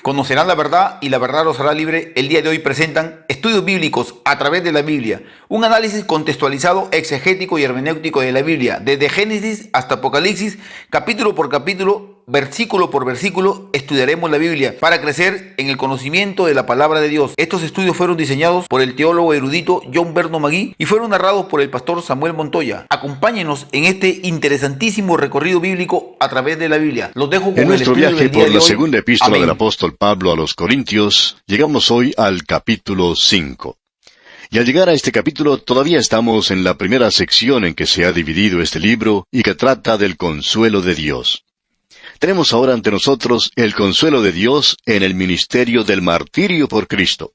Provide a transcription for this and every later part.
Conocerán la verdad y la verdad los hará libre. El día de hoy presentan estudios bíblicos a través de la Biblia, un análisis contextualizado, exegético y hermenéutico de la Biblia, desde Génesis hasta Apocalipsis, capítulo por capítulo, versículo por versículo, estudiaremos la Biblia para crecer en el conocimiento de la palabra de Dios. Estos estudios fueron diseñados por el teólogo erudito John Berno Magui y fueron narrados por el pastor Samuel Montoya. Acompáñenos en este interesantísimo recorrido bíblico a través de la Biblia. Los dejo con en nuestro viaje por la segunda epístola Amén. del apóstol Pablo a los Corintios, llegamos hoy al capítulo 5. Y al llegar a este capítulo todavía estamos en la primera sección en que se ha dividido este libro y que trata del consuelo de Dios. Tenemos ahora ante nosotros el consuelo de Dios en el ministerio del martirio por Cristo.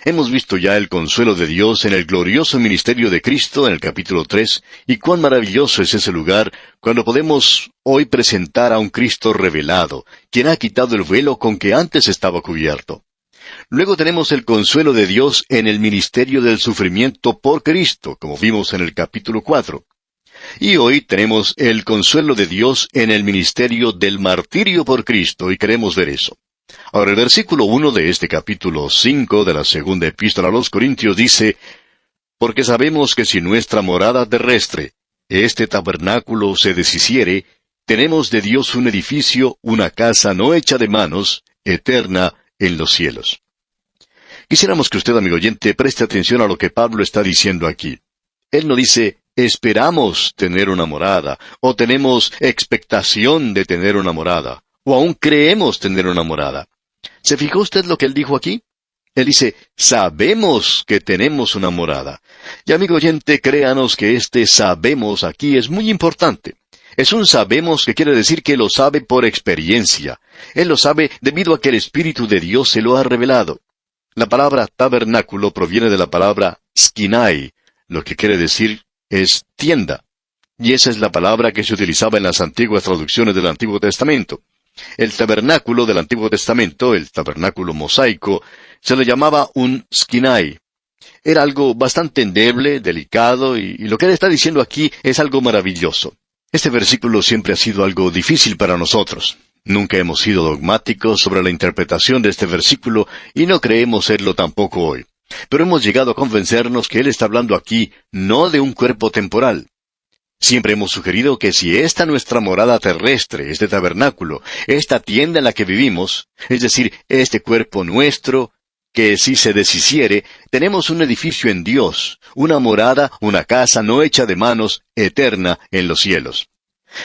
Hemos visto ya el consuelo de Dios en el glorioso ministerio de Cristo en el capítulo 3, y cuán maravilloso es ese lugar cuando podemos hoy presentar a un Cristo revelado, quien ha quitado el velo con que antes estaba cubierto. Luego tenemos el consuelo de Dios en el ministerio del sufrimiento por Cristo, como vimos en el capítulo 4. Y hoy tenemos el consuelo de Dios en el ministerio del martirio por Cristo, y queremos ver eso. Ahora, el versículo 1 de este capítulo 5 de la segunda epístola a los Corintios dice: «Porque sabemos que si nuestra morada terrestre, este tabernáculo, se deshiciere, tenemos de Dios un edificio, una casa no hecha de manos, eterna en los cielos». Quisiéramos que usted, amigo oyente, preste atención a lo que Pablo está diciendo aquí. Él no dice, esperamos tener una morada, o tenemos expectación de tener una morada, o aún creemos tener una morada. ¿Se fijó usted lo que él dijo aquí? Él dice, sabemos que tenemos una morada. Y amigo oyente, créanos que este sabemos aquí es muy importante. Es un sabemos que quiere decir que lo sabe por experiencia. Él lo sabe debido a que el Espíritu de Dios se lo ha revelado. La palabra tabernáculo proviene de la palabra skinai, lo que quiere decir es tienda. Y esa es la palabra que se utilizaba en las antiguas traducciones del Antiguo Testamento. El tabernáculo del Antiguo Testamento, el tabernáculo mosaico, se le llamaba un skinai. Era algo bastante endeble, delicado, y lo que él está diciendo aquí es algo maravilloso. Este versículo siempre ha sido algo difícil para nosotros. Nunca hemos sido dogmáticos sobre la interpretación de este versículo y no creemos serlo tampoco hoy. Pero hemos llegado a convencernos que él está hablando aquí no de un cuerpo temporal. Siempre hemos sugerido que si esta nuestra morada terrestre, este tabernáculo, esta tienda en la que vivimos, es decir, este cuerpo nuestro, que si se deshiciere, tenemos un edificio en Dios, una morada, una casa no hecha de manos, eterna en los cielos.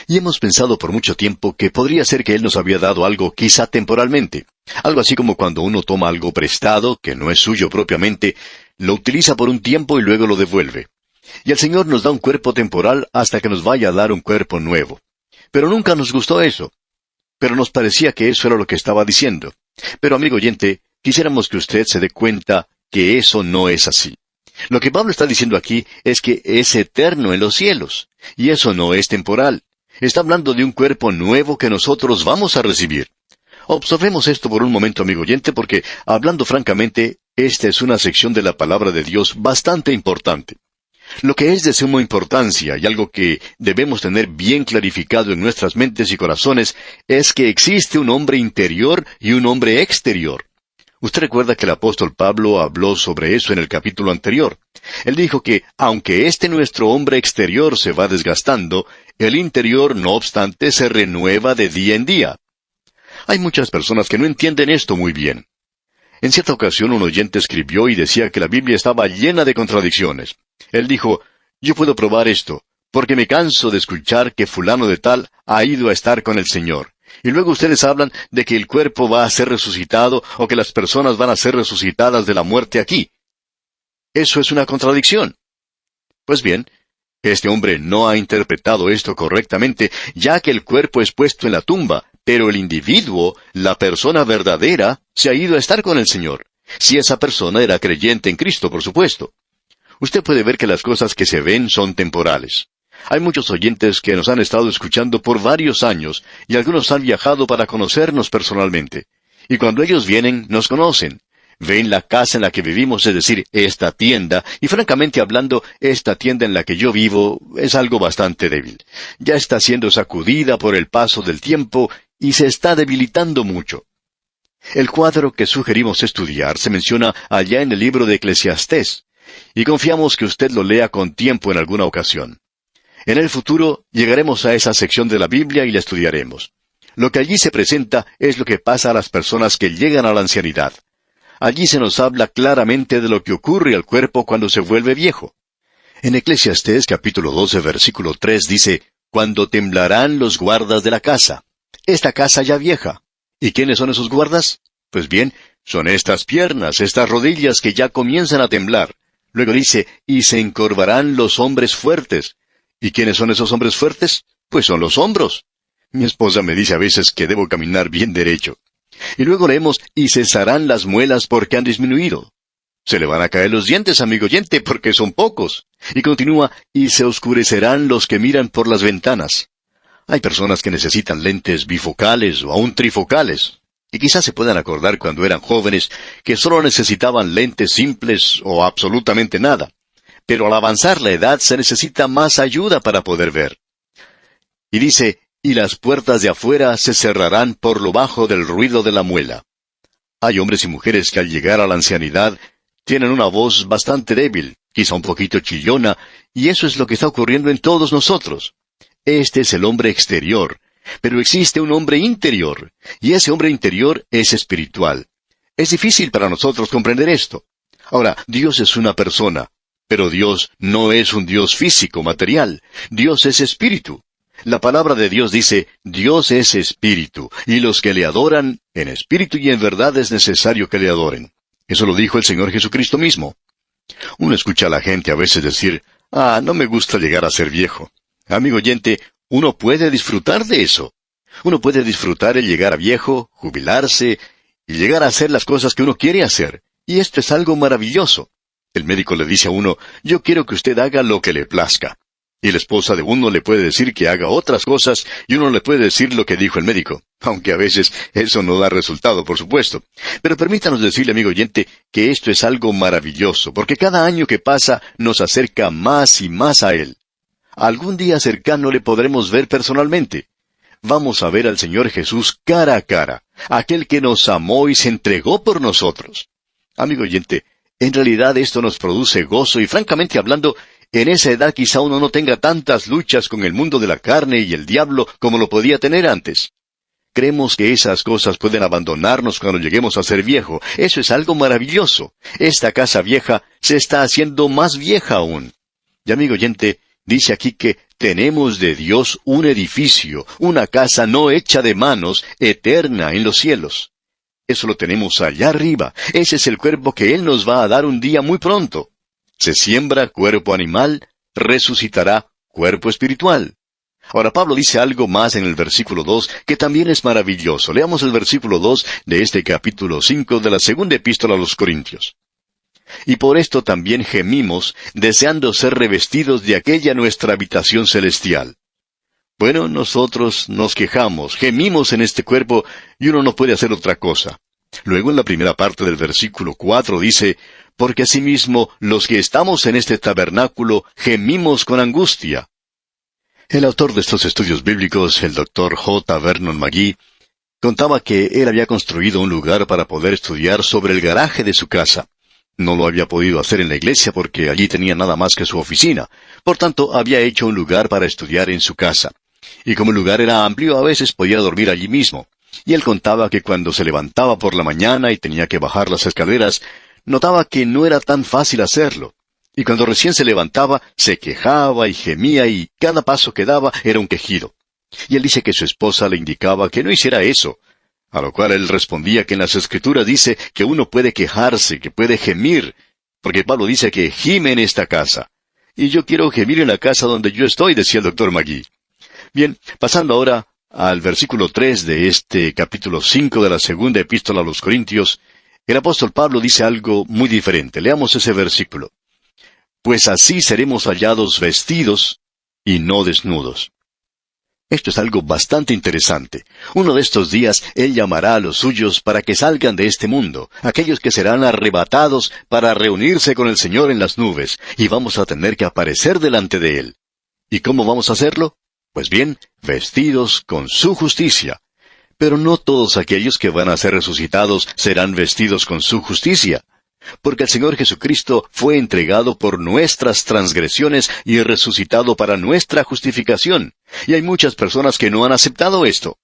Y hemos pensado por mucho tiempo que podría ser que Él nos había dado algo quizá temporalmente. Algo así como cuando uno toma algo prestado, que no es suyo propiamente, lo utiliza por un tiempo y luego lo devuelve. Y el Señor nos da un cuerpo temporal hasta que nos vaya a dar un cuerpo nuevo. Pero nunca nos gustó eso. Pero nos parecía que eso era lo que estaba diciendo. Pero amigo oyente, quisiéramos que usted se dé cuenta que eso no es así. Lo que Pablo está diciendo aquí es que es eterno en los cielos. Y eso no es temporal. Está hablando de un cuerpo nuevo que nosotros vamos a recibir. Observemos esto por un momento, amigo oyente, porque, hablando francamente, esta es una sección de la palabra de Dios bastante importante. Lo que es de suma importancia y algo que debemos tener bien clarificado en nuestras mentes y corazones es que existe un hombre interior y un hombre exterior. Usted recuerda que el apóstol Pablo habló sobre eso en el capítulo anterior. Él dijo que, aunque nuestro hombre exterior se va desgastando, el interior, no obstante, se renueva de día en día. Hay muchas personas que no entienden esto muy bien. En cierta ocasión un oyente escribió y decía que la Biblia estaba llena de contradicciones. Él dijo, yo puedo probar esto, porque me canso de escuchar que fulano de tal ha ido a estar con el Señor. Y luego ustedes hablan de que el cuerpo va a ser resucitado o que las personas van a ser resucitadas de la muerte aquí. Eso es una contradicción. Pues bien, este hombre no ha interpretado esto correctamente, ya que el cuerpo es puesto en la tumba, pero el individuo, la persona verdadera, se ha ido a estar con el Señor. Si esa persona era creyente en Cristo, por supuesto. Usted puede ver que las cosas que se ven son temporales. Hay muchos oyentes que nos han estado escuchando por varios años, y algunos han viajado para conocernos personalmente. Y cuando ellos vienen, nos conocen. Ven la casa en la que vivimos, es decir, esta tienda, y francamente hablando, esta tienda en la que yo vivo es algo bastante débil. Ya está siendo sacudida por el paso del tiempo y se está debilitando mucho. El cuadro que sugerimos estudiar se menciona allá en el libro de Eclesiastés, y confiamos que usted lo lea con tiempo en alguna ocasión. En el futuro llegaremos a esa sección de la Biblia y la estudiaremos. Lo que allí se presenta es lo que pasa a las personas que llegan a la ancianidad. Allí se nos habla claramente de lo que ocurre al cuerpo cuando se vuelve viejo. En Eclesiastés capítulo 12 versículo 3 dice, «Cuando temblarán los guardas de la casa». Esta casa ya vieja. ¿Y quiénes son esos guardas? Pues bien, son estas piernas, estas rodillas que ya comienzan a temblar. Luego dice, «Y se encorvarán los hombres fuertes». ¿Y quiénes son esos hombres fuertes? Pues son los hombros. Mi esposa me dice a veces que debo caminar bien derecho. Y luego leemos, «Y cesarán las muelas porque han disminuido». Se le van a caer los dientes, amigo oyente, porque son pocos. Y continúa, «Y se oscurecerán los que miran por las ventanas». Hay personas que necesitan lentes bifocales o aún trifocales. Y quizás se puedan acordar cuando eran jóvenes que solo necesitaban lentes simples o absolutamente nada. Pero al avanzar la edad se necesita más ayuda para poder ver. Y dice, «Y las puertas de afuera se cerrarán por lo bajo del ruido de la muela». Hay hombres y mujeres que al llegar a la ancianidad tienen una voz bastante débil, quizá un poquito chillona, y eso es lo que está ocurriendo en todos nosotros. Este es el hombre exterior, pero existe un hombre interior, y ese hombre interior es espiritual. Es difícil para nosotros comprender esto. Ahora, Dios es una persona, pero Dios no es un Dios físico, material. Dios es espíritu. La palabra de Dios dice, Dios es espíritu, y los que le adoran, en espíritu y en verdad es necesario que le adoren. Eso lo dijo el Señor Jesucristo mismo. Uno escucha a la gente a veces decir, no me gusta llegar a ser viejo. Amigo oyente, uno puede disfrutar de eso. Uno puede disfrutar el llegar a viejo, jubilarse, y llegar a hacer las cosas que uno quiere hacer. Y esto es algo maravilloso. El médico le dice a uno, yo quiero que usted haga lo que le plazca. Y la esposa de uno le puede decir que haga otras cosas, y uno le puede decir lo que dijo el médico. Aunque a veces eso no da resultado, por supuesto. Pero permítanos decirle, amigo oyente, que esto es algo maravilloso, porque cada año que pasa nos acerca más y más a Él. Algún día cercano le podremos ver personalmente. Vamos a ver al Señor Jesús cara a cara, aquel que nos amó y se entregó por nosotros. Amigo oyente, en realidad esto nos produce gozo y francamente hablando, en esa edad quizá uno no tenga tantas luchas con el mundo de la carne y el diablo como lo podía tener antes. Creemos que esas cosas pueden abandonarnos cuando lleguemos a ser viejo. Eso es algo maravilloso. Esta casa vieja se está haciendo más vieja aún. Y amigo oyente, dice aquí que tenemos de Dios un edificio, una casa no hecha de manos, eterna en los cielos. Eso lo tenemos allá arriba. Ese es el cuerpo que Él nos va a dar un día muy pronto. Se siembra cuerpo animal, resucitará cuerpo espiritual. Ahora Pablo dice algo más en el versículo 2 que también es maravilloso. Leamos el versículo 2 de este capítulo 5 de la segunda epístola a los Corintios. Y por esto también gemimos, deseando ser revestidos de aquella nuestra habitación celestial. Bueno, nosotros nos quejamos, gemimos en este cuerpo, y uno no puede hacer otra cosa. Luego en la primera parte del versículo 4 dice, porque asimismo los que estamos en este tabernáculo gemimos con angustia. El autor de estos estudios bíblicos, el Dr. J. Vernon McGee, contaba que él había construido un lugar para poder estudiar sobre el garaje de su casa. No lo había podido hacer en la iglesia porque allí tenía nada más que su oficina. Por tanto, había hecho un lugar para estudiar en su casa. Y como el lugar era amplio, a veces podía dormir allí mismo. Y él contaba que cuando se levantaba por la mañana y tenía que bajar las escaleras, notaba que no era tan fácil hacerlo. Y cuando recién se levantaba, se quejaba y gemía y cada paso que daba era un quejido. Y él dice que su esposa le indicaba que no hiciera eso. A lo cual él respondía que en las Escrituras dice que uno puede quejarse, que puede gemir, porque Pablo dice que gime en esta casa. Y yo quiero gemir en la casa donde yo estoy, decía el Dr. McGee. Bien, pasando ahora al versículo 3 de este capítulo 5 de la segunda epístola a los Corintios, el apóstol Pablo dice algo muy diferente. Leamos ese versículo. Pues así seremos hallados vestidos y no desnudos. Esto es algo bastante interesante. Uno de estos días Él llamará a los suyos para que salgan de este mundo, aquellos que serán arrebatados para reunirse con el Señor en las nubes, y vamos a tener que aparecer delante de Él. ¿Y cómo vamos a hacerlo? Pues bien, vestidos con su justicia. Pero no todos aquellos que van a ser resucitados serán vestidos con su justicia, porque el Señor Jesucristo fue entregado por nuestras transgresiones y resucitado para nuestra justificación. Y hay muchas personas que no han aceptado esto.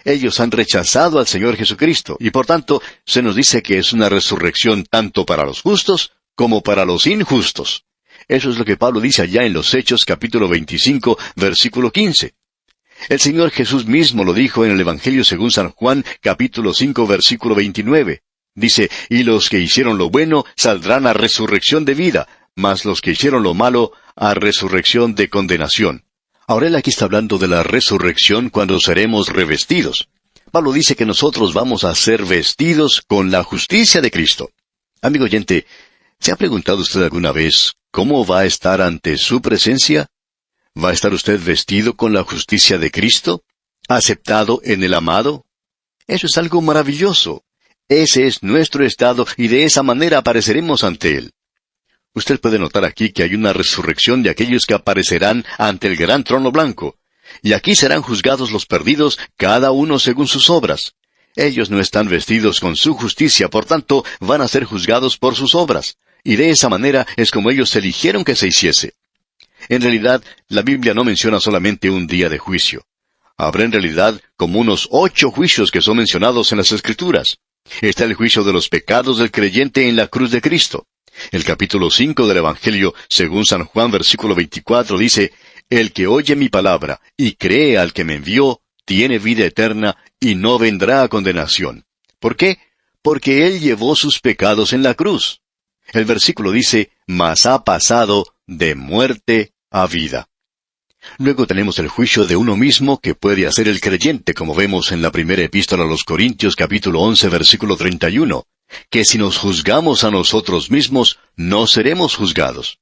Ellos han rechazado al Señor Jesucristo, y por tanto se nos dice que es una resurrección tanto para los justos como para los injustos. Eso es lo que Pablo dice allá en los Hechos capítulo 25, versículo 15. El Señor Jesús mismo lo dijo en el Evangelio según San Juan capítulo 5, versículo 29. Dice, y los que hicieron lo bueno saldrán a resurrección de vida, mas los que hicieron lo malo a resurrección de condenación. Ahora él aquí está hablando de la resurrección cuando seremos revestidos. Pablo dice que nosotros vamos a ser vestidos con la justicia de Cristo. Amigo oyente, ¿se ha preguntado usted alguna vez cómo va a estar ante su presencia? ¿Va a estar usted vestido con la justicia de Cristo? ¿Aceptado en el amado? Eso es algo maravilloso. Ese es nuestro estado y de esa manera apareceremos ante Él. Usted puede notar aquí que hay una resurrección de aquellos que aparecerán ante el gran trono blanco. Y aquí serán juzgados los perdidos, cada uno según sus obras. Ellos no están vestidos con su justicia, por tanto, van a ser juzgados por sus obras. Y de esa manera es como ellos eligieron que se hiciese. En realidad, la Biblia no menciona solamente un día de juicio. Habrá en realidad como unos 8 juicios que son mencionados en las Escrituras. Está el juicio de los pecados del creyente en la cruz de Cristo. El capítulo 5 del Evangelio, según San Juan, versículo 24, dice, el que oye mi palabra y cree al que me envió, tiene vida eterna y no vendrá a condenación. ¿Por qué? Porque él llevó sus pecados en la cruz. El versículo dice, mas ha pasado de muerte a vida. Luego tenemos el juicio de uno mismo que puede hacer el creyente, como vemos en la primera epístola a los Corintios, capítulo 11, versículo 31, que si nos juzgamos a nosotros mismos, no seremos juzgados.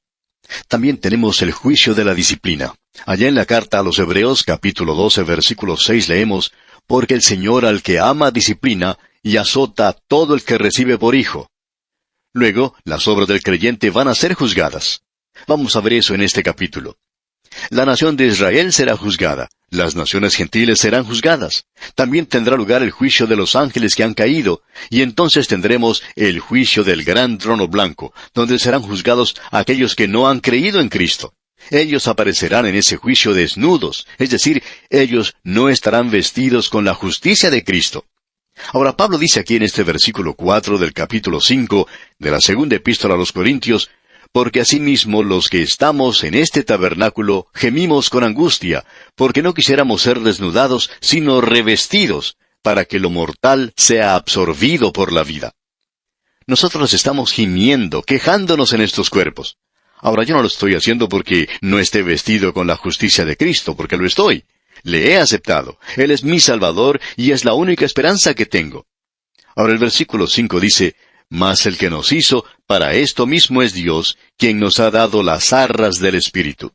También tenemos el juicio de la disciplina. Allá en la carta a los Hebreos, capítulo 12, versículo 6, leemos, porque el Señor al que ama disciplina y azota a todo el que recibe por hijo. Luego, las obras del creyente van a ser juzgadas. Vamos a ver eso en este capítulo. La nación de Israel será juzgada. Las naciones gentiles serán juzgadas. También tendrá lugar el juicio de los ángeles que han caído, y entonces tendremos el juicio del gran trono blanco, donde serán juzgados aquellos que no han creído en Cristo. Ellos aparecerán en ese juicio desnudos, es decir, ellos no estarán vestidos con la justicia de Cristo. Ahora Pablo dice aquí en este versículo 4 del capítulo 5 de la segunda epístola a los Corintios, porque asimismo los que estamos en este tabernáculo gemimos con angustia, porque no quisiéramos ser desnudados, sino revestidos, para que lo mortal sea absorbido por la vida. Nosotros estamos gimiendo, quejándonos en estos cuerpos. Ahora yo no lo estoy haciendo porque no esté vestido con la justicia de Cristo, porque lo estoy. Le he aceptado. Él es mi Salvador y es la única esperanza que tengo. Ahora el versículo 5 dice, mas el que nos hizo, para esto mismo es Dios, quien nos ha dado las arras del Espíritu.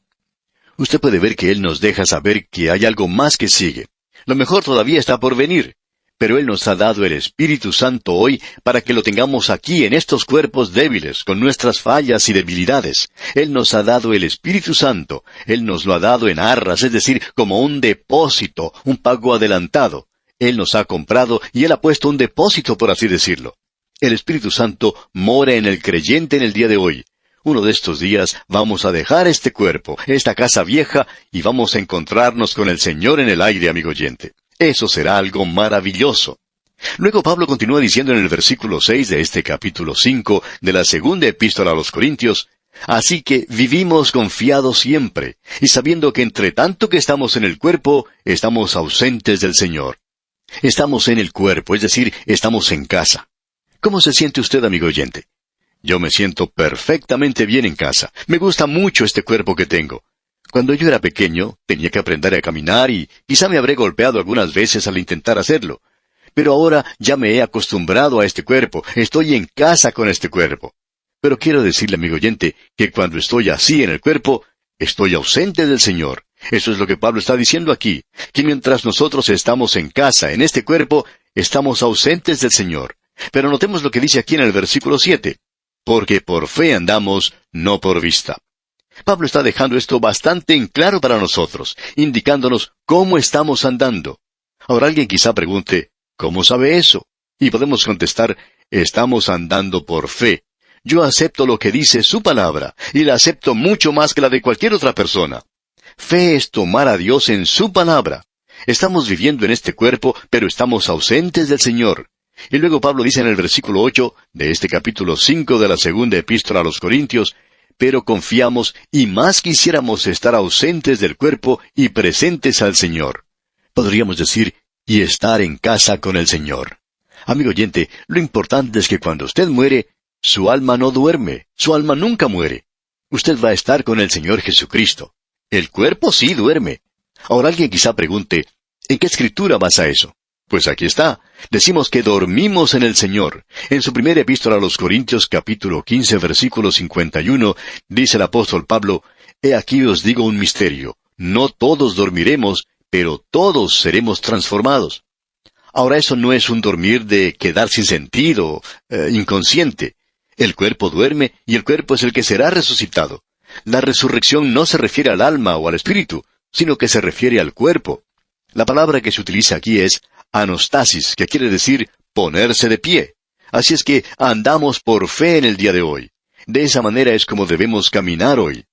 Usted puede ver que Él nos deja saber que hay algo más que sigue. Lo mejor todavía está por venir. Pero Él nos ha dado el Espíritu Santo hoy para que lo tengamos aquí en estos cuerpos débiles, con nuestras fallas y debilidades. Él nos ha dado el Espíritu Santo. Él nos lo ha dado en arras, es decir, como un depósito, un pago adelantado. Él nos ha comprado y Él ha puesto un depósito, por así decirlo. El Espíritu Santo mora en el creyente en el día de hoy. Uno de estos días vamos a dejar este cuerpo, esta casa vieja, y vamos a encontrarnos con el Señor en el aire, amigo oyente. Eso será algo maravilloso. Luego Pablo continúa diciendo en el versículo 6 de este capítulo 5 de la segunda epístola a los Corintios, así que vivimos confiados siempre, y sabiendo que entre tanto que estamos en el cuerpo, estamos ausentes del Señor. Estamos en el cuerpo, es decir, estamos en casa. ¿Cómo se siente usted, amigo oyente? Yo me siento perfectamente bien en casa. Me gusta mucho este cuerpo que tengo. Cuando yo era pequeño, tenía que aprender a caminar y quizá me habré golpeado algunas veces al intentar hacerlo. Pero ahora ya me he acostumbrado a este cuerpo. Estoy en casa con este cuerpo. Pero quiero decirle, amigo oyente, que cuando estoy así en el cuerpo, estoy ausente del Señor. Eso es lo que Pablo está diciendo aquí, que mientras nosotros estamos en casa, en este cuerpo, estamos ausentes del Señor. Pero notemos lo que dice aquí en el versículo 7. Porque por fe andamos, no por vista. Pablo está dejando esto bastante en claro para nosotros, indicándonos cómo estamos andando. Ahora alguien quizá pregunte, ¿cómo sabe eso? Y podemos contestar, estamos andando por fe. Yo acepto lo que dice su palabra, y la acepto mucho más que la de cualquier otra persona. Fe es tomar a Dios en su palabra. Estamos viviendo en este cuerpo, pero estamos ausentes del Señor. Y luego Pablo dice en el versículo 8 de este capítulo 5 de la segunda epístola a los Corintios, pero confiamos y más quisiéramos estar ausentes del cuerpo y presentes al Señor. Podríamos decir, y estar en casa con el Señor. Amigo oyente, lo importante es que cuando usted muere, su alma no duerme, su alma nunca muere. Usted va a estar con el Señor Jesucristo. El cuerpo sí duerme. Ahora alguien quizá pregunte, ¿en qué escritura basa eso? Pues aquí está. Decimos que dormimos en el Señor. En su primera epístola a los Corintios, capítulo 15, versículo 51, dice el apóstol Pablo, «He aquí os digo un misterio. No todos dormiremos, pero todos seremos transformados». Ahora eso no es un dormir de quedar sin sentido, inconsciente. El cuerpo duerme y el cuerpo es el que será resucitado. La resurrección no se refiere al alma o al espíritu, sino que se refiere al cuerpo. La palabra que se utiliza aquí es anastasis, que quiere decir ponerse de pie. Así es que andamos por fe en el día de hoy. De esa manera es como debemos caminar hoy.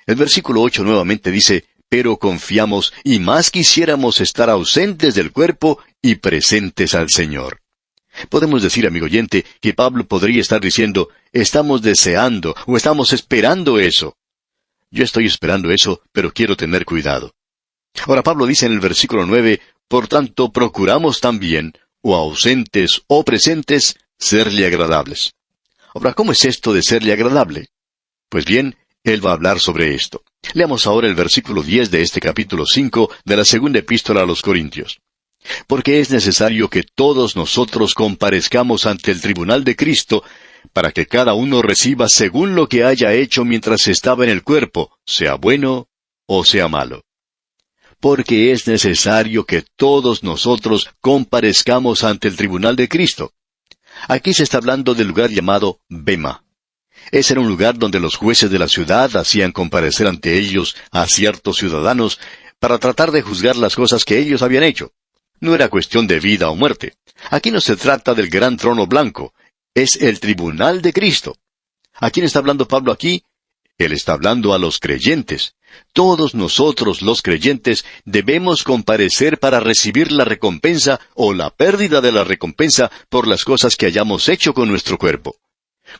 El versículo 8 nuevamente dice, pero confiamos y más quisiéramos estar ausentes del cuerpo y presentes al Señor. Podemos decir, amigo oyente, que Pablo podría estar diciendo, estamos deseando o estamos esperando eso. Yo estoy esperando eso, pero quiero tener cuidado. Ahora Pablo dice en el versículo 9, por tanto procuramos también, o ausentes o presentes, serle agradables. Ahora, ¿cómo es esto de serle agradable? Pues bien, él va a hablar sobre esto. Leamos ahora el versículo 10 de este capítulo 5 de la segunda epístola a los Corintios. Porque es necesario que todos nosotros comparezcamos ante el tribunal de Cristo, para que cada uno reciba según lo que haya hecho mientras estaba en el cuerpo, sea bueno o sea malo. Porque es necesario que todos nosotros comparezcamos ante el tribunal de Cristo. Aquí se está hablando del lugar llamado Bema. Ese era un lugar donde los jueces de la ciudad hacían comparecer ante ellos a ciertos ciudadanos para tratar de juzgar las cosas que ellos habían hecho. No era cuestión de vida o muerte. Aquí no se trata del gran trono blanco. Es el tribunal de Cristo. ¿A quién está hablando Pablo aquí? Él está hablando a los creyentes. Todos nosotros, los creyentes, debemos comparecer para recibir la recompensa o la pérdida de la recompensa por las cosas que hayamos hecho con nuestro cuerpo.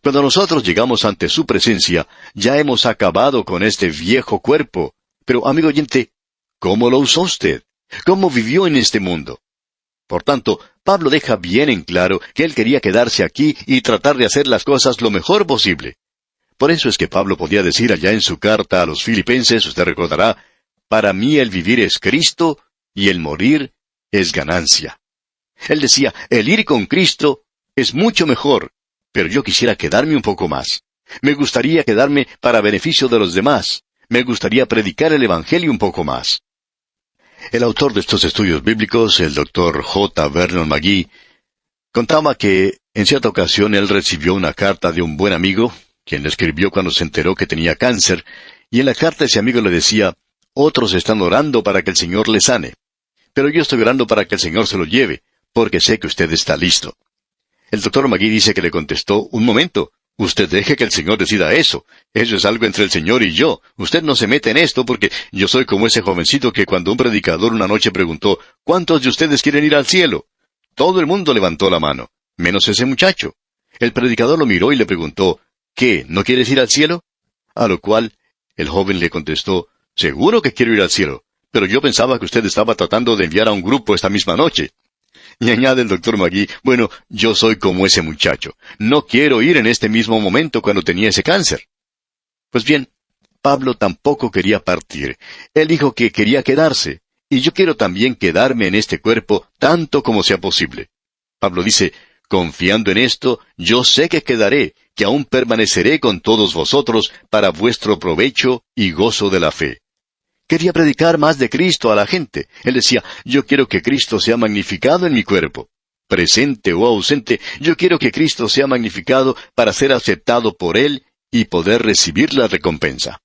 Cuando nosotros llegamos ante su presencia, ya hemos acabado con este viejo cuerpo. Pero, amigo oyente, ¿cómo lo usó usted? ¿Cómo vivió en este mundo? Por tanto, Pablo deja bien en claro que él quería quedarse aquí y tratar de hacer las cosas lo mejor posible. Por eso es que Pablo podía decir allá en su carta a los Filipenses, usted recordará, «Para mí el vivir es Cristo y el morir es ganancia». Él decía, el ir con Cristo es mucho mejor, pero yo quisiera quedarme un poco más. Me gustaría quedarme para beneficio de los demás. Me gustaría predicar el Evangelio un poco más. El autor de estos estudios bíblicos, el Dr. J. Vernon McGee, contaba que en cierta ocasión él recibió una carta de un buen amigo, quien le escribió cuando se enteró que tenía cáncer, y en la carta ese amigo le decía, otros están orando para que el Señor le sane, pero yo estoy orando para que el Señor se lo lleve, porque sé que usted está listo. El Dr. McGee dice que le contestó, un momento, usted deje que el Señor decida eso. Eso es algo entre el Señor y yo. Usted no se mete en esto porque yo soy como ese jovencito que cuando un predicador una noche preguntó, ¿cuántos de ustedes quieren ir al cielo? Todo el mundo levantó la mano, menos ese muchacho. El predicador lo miró y le preguntó, ¿qué? ¿No quieres ir al cielo? A lo cual el joven le contestó, seguro que quiero ir al cielo, pero yo pensaba que usted estaba tratando de enviar a un grupo esta misma noche. Y añade el Dr. McGee, bueno, yo soy como ese muchacho. No quiero ir en este mismo momento cuando tenía ese cáncer. Pues bien, Pablo tampoco quería partir. Él dijo que quería quedarse. Y yo quiero también quedarme en este cuerpo tanto como sea posible. Pablo dice, confiando en esto, yo sé que quedaré, que aún permaneceré con todos vosotros para vuestro provecho y gozo de la fe. Quería predicar más de Cristo a la gente. Él decía, yo quiero que Cristo sea magnificado en mi cuerpo. Presente o ausente, yo quiero que Cristo sea magnificado para ser aceptado por Él y poder recibir la recompensa.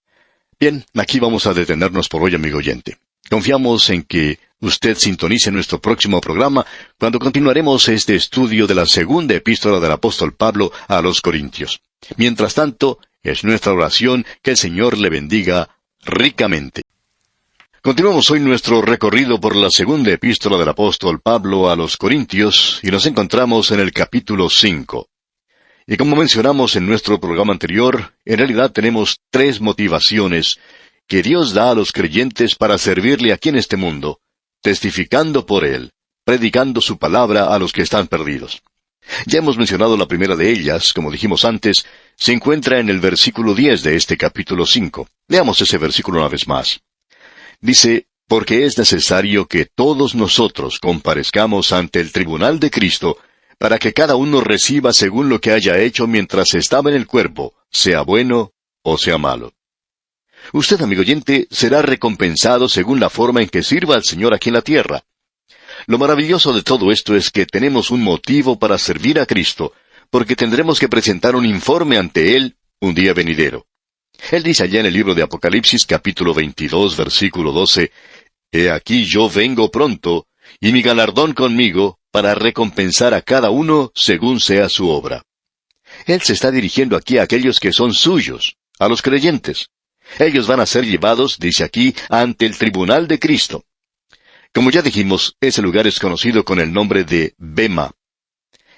Bien, aquí vamos a detenernos por hoy, amigo oyente. Confiamos en que Usted sintonice nuestro próximo programa cuando continuaremos este estudio de la segunda epístola del apóstol Pablo a los Corintios. Mientras tanto, es nuestra oración que el Señor le bendiga ricamente. Continuamos hoy nuestro recorrido por la segunda epístola del apóstol Pablo a los Corintios y nos encontramos en el capítulo 5. Y como mencionamos en nuestro programa anterior, en realidad tenemos 3 motivaciones que Dios da a los creyentes para servirle aquí en este mundo, testificando por Él, predicando su palabra a los que están perdidos. Ya hemos mencionado la primera de ellas, como dijimos antes, se encuentra en el versículo 10 de este capítulo 5. Leamos ese versículo una vez más. Dice, porque es necesario que todos nosotros comparezcamos ante el tribunal de Cristo, para que cada uno reciba según lo que haya hecho mientras estaba en el cuerpo, sea bueno o sea malo. Usted, amigo oyente, será recompensado según la forma en que sirva al Señor aquí en la tierra. Lo maravilloso de todo esto es que tenemos un motivo para servir a Cristo, porque tendremos que presentar un informe ante Él un día venidero. Él dice allá en el libro de Apocalipsis, capítulo 22, versículo 12, He aquí yo vengo pronto, y mi galardón conmigo, para recompensar a cada uno según sea su obra. Él se está dirigiendo aquí a aquellos que son suyos, a los creyentes. Ellos van a ser llevados, dice aquí, ante el tribunal de Cristo. Como ya dijimos, ese lugar es conocido con el nombre de Bema.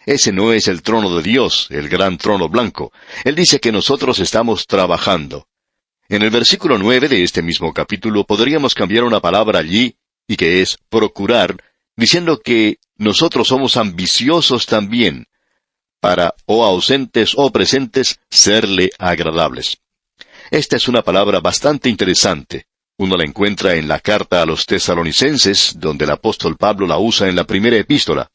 Ese no es el trono de Dios, el gran trono blanco. Él dice que nosotros estamos trabajando. En el versículo 9 de este mismo capítulo podríamos cambiar una palabra allí, y que es procurar, diciendo que nosotros somos ambiciosos también, para, o ausentes o presentes, serle agradables. Esta es una palabra bastante interesante. Uno la encuentra en la carta a los Tesalonicenses, donde el apóstol Pablo la usa en la primera epístola.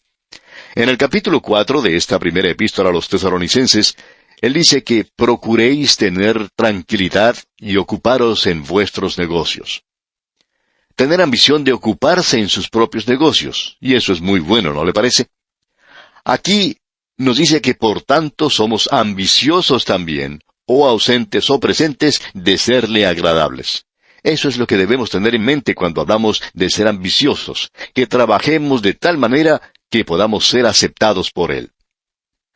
En el capítulo 4 de esta primera epístola a los Tesalonicenses, él dice que procuréis tener tranquilidad y ocuparos en vuestros negocios. Tener ambición de ocuparse en sus propios negocios, y eso es muy bueno, ¿no le parece? Aquí nos dice que por tanto somos ambiciosos también, o ausentes o presentes, de serle agradables. Eso es lo que debemos tener en mente cuando hablamos de ser ambiciosos, que trabajemos de tal manera que podamos ser aceptados por Él.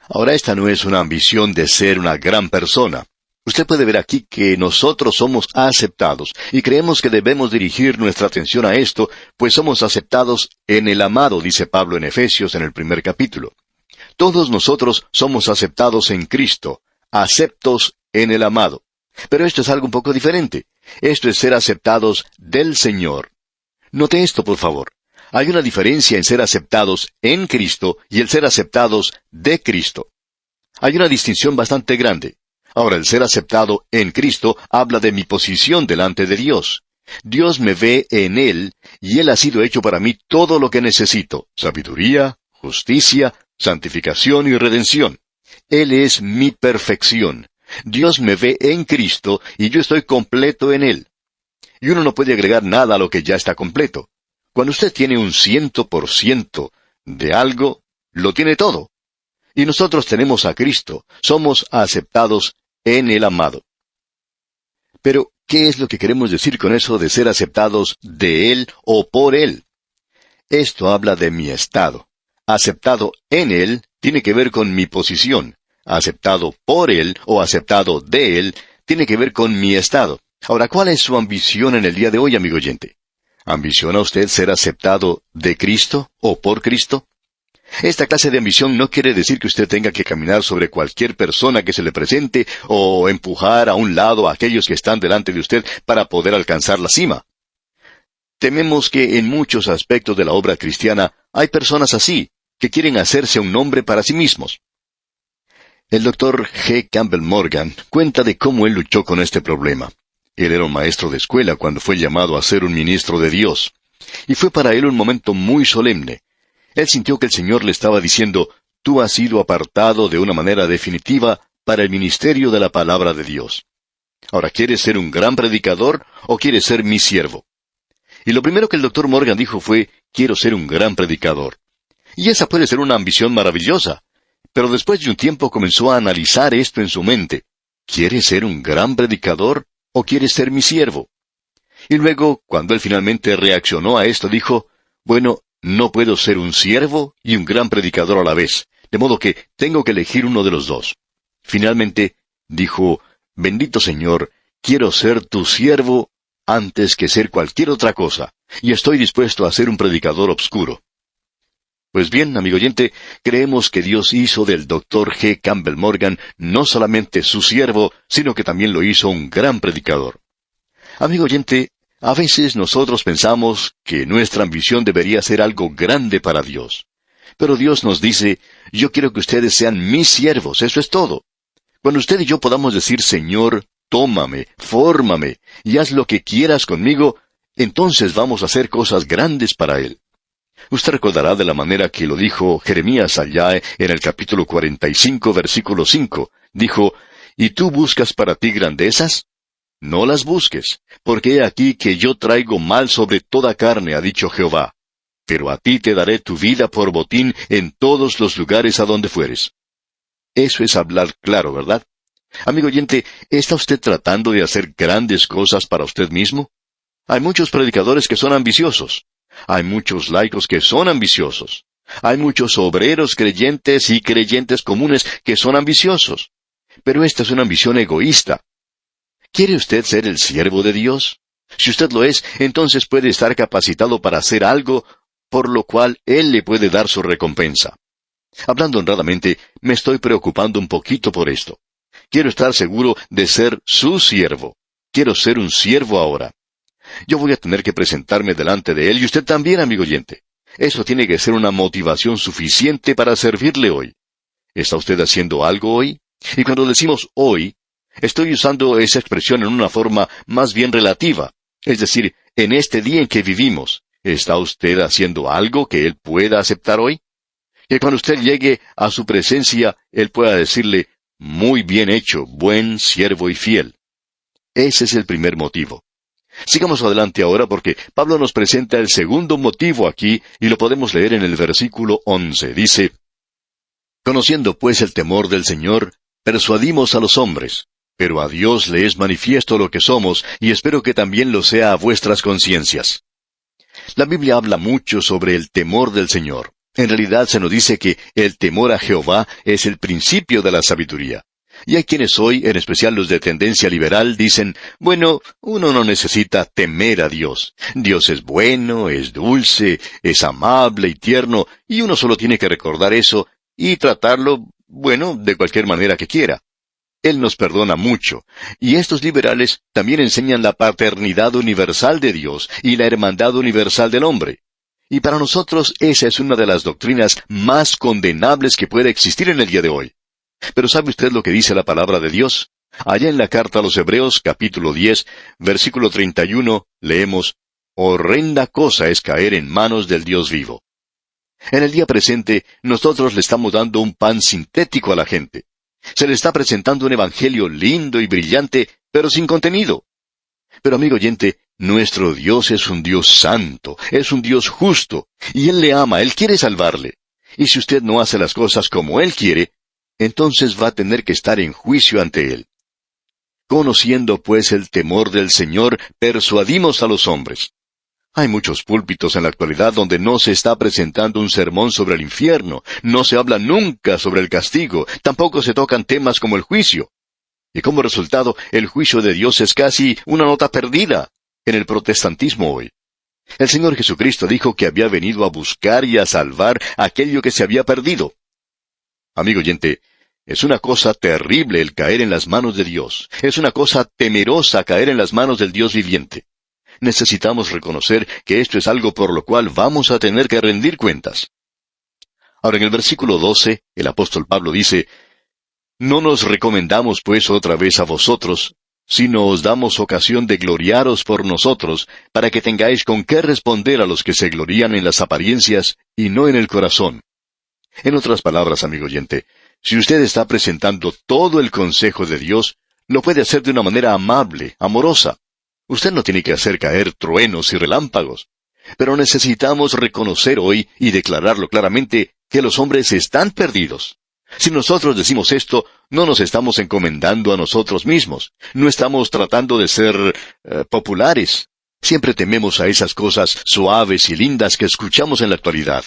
Ahora, esta no es una ambición de ser una gran persona. Usted puede ver aquí que nosotros somos aceptados, y creemos que debemos dirigir nuestra atención a esto, pues somos aceptados en el amado, dice Pablo en Efesios en el primer capítulo. Todos nosotros somos aceptados en Cristo, aceptos en el amado. Pero esto es algo un poco diferente. Esto es ser aceptados del Señor. Note esto, por favor. Hay una diferencia en ser aceptados en Cristo y el ser aceptados de Cristo. Hay una distinción bastante grande. Ahora, el ser aceptado en Cristo habla de mi posición delante de Dios. Dios me ve en Él, y Él ha sido hecho para mí todo lo que necesito: sabiduría, justicia, santificación y redención. Él es mi perfección. Dios me ve en Cristo, y yo estoy completo en Él. Y uno no puede agregar nada a lo que ya está completo. Cuando usted tiene un 100% de algo, lo tiene todo. Y nosotros tenemos a Cristo, somos aceptados en el amado. Pero, ¿qué es lo que queremos decir con eso de ser aceptados de Él o por Él? Esto habla de mi estado. Aceptado en Él tiene que ver con mi posición. Aceptado por Él o aceptado de Él tiene que ver con mi estado. Ahora, ¿cuál es su ambición en el día de hoy, amigo oyente? ¿Ambiciona usted ser aceptado de Cristo o por Cristo? Esta clase de ambición no quiere decir que usted tenga que caminar sobre cualquier persona que se le presente o empujar a un lado a aquellos que están delante de usted para poder alcanzar la cima. Tememos que en muchos aspectos de la obra cristiana hay personas así, que quieren hacerse un nombre para sí mismos. El Dr. G. Campbell Morgan cuenta de cómo él luchó con este problema. Él era un maestro de escuela cuando fue llamado a ser un ministro de Dios. Y fue para él un momento muy solemne. Él sintió que el Señor le estaba diciendo: tú has sido apartado de una manera definitiva para el ministerio de la palabra de Dios. Ahora, ¿quieres ser un gran predicador o quieres ser mi siervo? Y lo primero que el Dr. Morgan dijo fue: quiero ser un gran predicador. Y esa puede ser una ambición maravillosa. Pero después de un tiempo comenzó a analizar esto en su mente. ¿Quieres ser un gran predicador o quieres ser mi siervo? Y luego, cuando él finalmente reaccionó a esto, dijo: Bueno, no puedo ser un siervo y un gran predicador a la vez, de modo que tengo que elegir uno de los dos. Finalmente, dijo, bendito Señor, quiero ser tu siervo antes que ser cualquier otra cosa, y estoy dispuesto a ser un predicador obscuro. Pues bien, amigo oyente, creemos que Dios hizo del Dr. G. Campbell Morgan no solamente su siervo, sino que también lo hizo un gran predicador. Amigo oyente, a veces nosotros pensamos que nuestra ambición debería ser algo grande para Dios. Pero Dios nos dice, yo quiero que ustedes sean mis siervos, eso es todo. Cuando usted y yo podamos decir, Señor, tómame, fórmame, y haz lo que quieras conmigo, entonces vamos a hacer cosas grandes para Él. Usted recordará de la manera que lo dijo Jeremías allá en el capítulo 45, versículo 5. Dijo, ¿y tú buscas para ti grandezas? No las busques, porque he aquí que yo traigo mal sobre toda carne, ha dicho Jehová. Pero a ti te daré tu vida por botín en todos los lugares a donde fueres. Eso es hablar claro, ¿verdad? Amigo oyente, ¿está usted tratando de hacer grandes cosas para usted mismo? Hay muchos predicadores que son ambiciosos. Hay muchos laicos que son ambiciosos. Hay muchos obreros creyentes y creyentes comunes que son ambiciosos. Pero esta es una ambición egoísta. ¿Quiere usted ser el siervo de Dios? Si usted lo es, entonces puede estar capacitado para hacer algo por lo cual Él le puede dar su recompensa. Hablando honradamente, me estoy preocupando un poquito por esto. Quiero estar seguro de ser su siervo. Quiero ser un siervo ahora. Yo voy a tener que presentarme delante de Él y usted también, amigo oyente. Eso tiene que ser una motivación suficiente para servirle hoy. ¿Está usted haciendo algo hoy? Y cuando decimos hoy, estoy usando esa expresión en una forma más bien relativa. Es decir, en este día en que vivimos, ¿está usted haciendo algo que Él pueda aceptar hoy? Que cuando usted llegue a su presencia, Él pueda decirle, muy bien hecho, buen siervo y fiel. Ese es el primer motivo. Sigamos adelante ahora porque Pablo nos presenta el segundo motivo aquí y lo podemos leer en el versículo 11. Dice, conociendo pues el temor del Señor, persuadimos a los hombres, pero a Dios le es manifiesto lo que somos y espero que también lo sea a vuestras conciencias. La Biblia habla mucho sobre el temor del Señor. En realidad se nos dice que el temor a Jehová es el principio de la sabiduría. Y hay quienes hoy, en especial los de tendencia liberal, dicen, bueno, uno no necesita temer a Dios. Dios es bueno, es dulce, es amable y tierno, y uno solo tiene que recordar eso y tratarlo, bueno, de cualquier manera que quiera. Él nos perdona mucho. Y estos liberales también enseñan la paternidad universal de Dios y la hermandad universal del hombre. Y para nosotros esa es una de las doctrinas más condenables que puede existir en el día de hoy. Pero ¿sabe usted lo que dice la palabra de Dios? Allá en la carta a los Hebreos, capítulo 10, versículo 31, leemos, horrenda cosa es caer en manos del Dios vivo. En el día presente, nosotros le estamos dando un pan sintético a la gente. Se le está presentando un evangelio lindo y brillante, pero sin contenido. Pero amigo oyente, nuestro Dios es un Dios santo, es un Dios justo, y Él le ama, Él quiere salvarle. Y si usted no hace las cosas como Él quiere, entonces va a tener que estar en juicio ante Él. Conociendo pues el temor del Señor, persuadimos a los hombres. Hay muchos púlpitos en la actualidad donde no se está presentando un sermón sobre el infierno, no se habla nunca sobre el castigo, tampoco se tocan temas como el juicio. Y como resultado, el juicio de Dios es casi una nota perdida en el protestantismo hoy. El Señor Jesucristo dijo que había venido a buscar y a salvar aquello que se había perdido. Amigo oyente, es una cosa terrible el caer en las manos de Dios. Es una cosa temerosa caer en las manos del Dios viviente. Necesitamos reconocer que esto es algo por lo cual vamos a tener que rendir cuentas. Ahora en el versículo 12, el apóstol Pablo dice, no nos recomendamos pues otra vez a vosotros, sino os damos ocasión de gloriaros por nosotros, para que tengáis con qué responder a los que se glorían en las apariencias y no en el corazón. En otras palabras, amigo oyente, si usted está presentando todo el consejo de Dios, lo puede hacer de una manera amable, amorosa. Usted no tiene que hacer caer truenos y relámpagos. Pero necesitamos reconocer hoy y declararlo claramente que los hombres están perdidos. Si nosotros decimos esto, no nos estamos encomendando a nosotros mismos. No estamos tratando de ser populares. Siempre tememos a esas cosas suaves y lindas que escuchamos en la actualidad.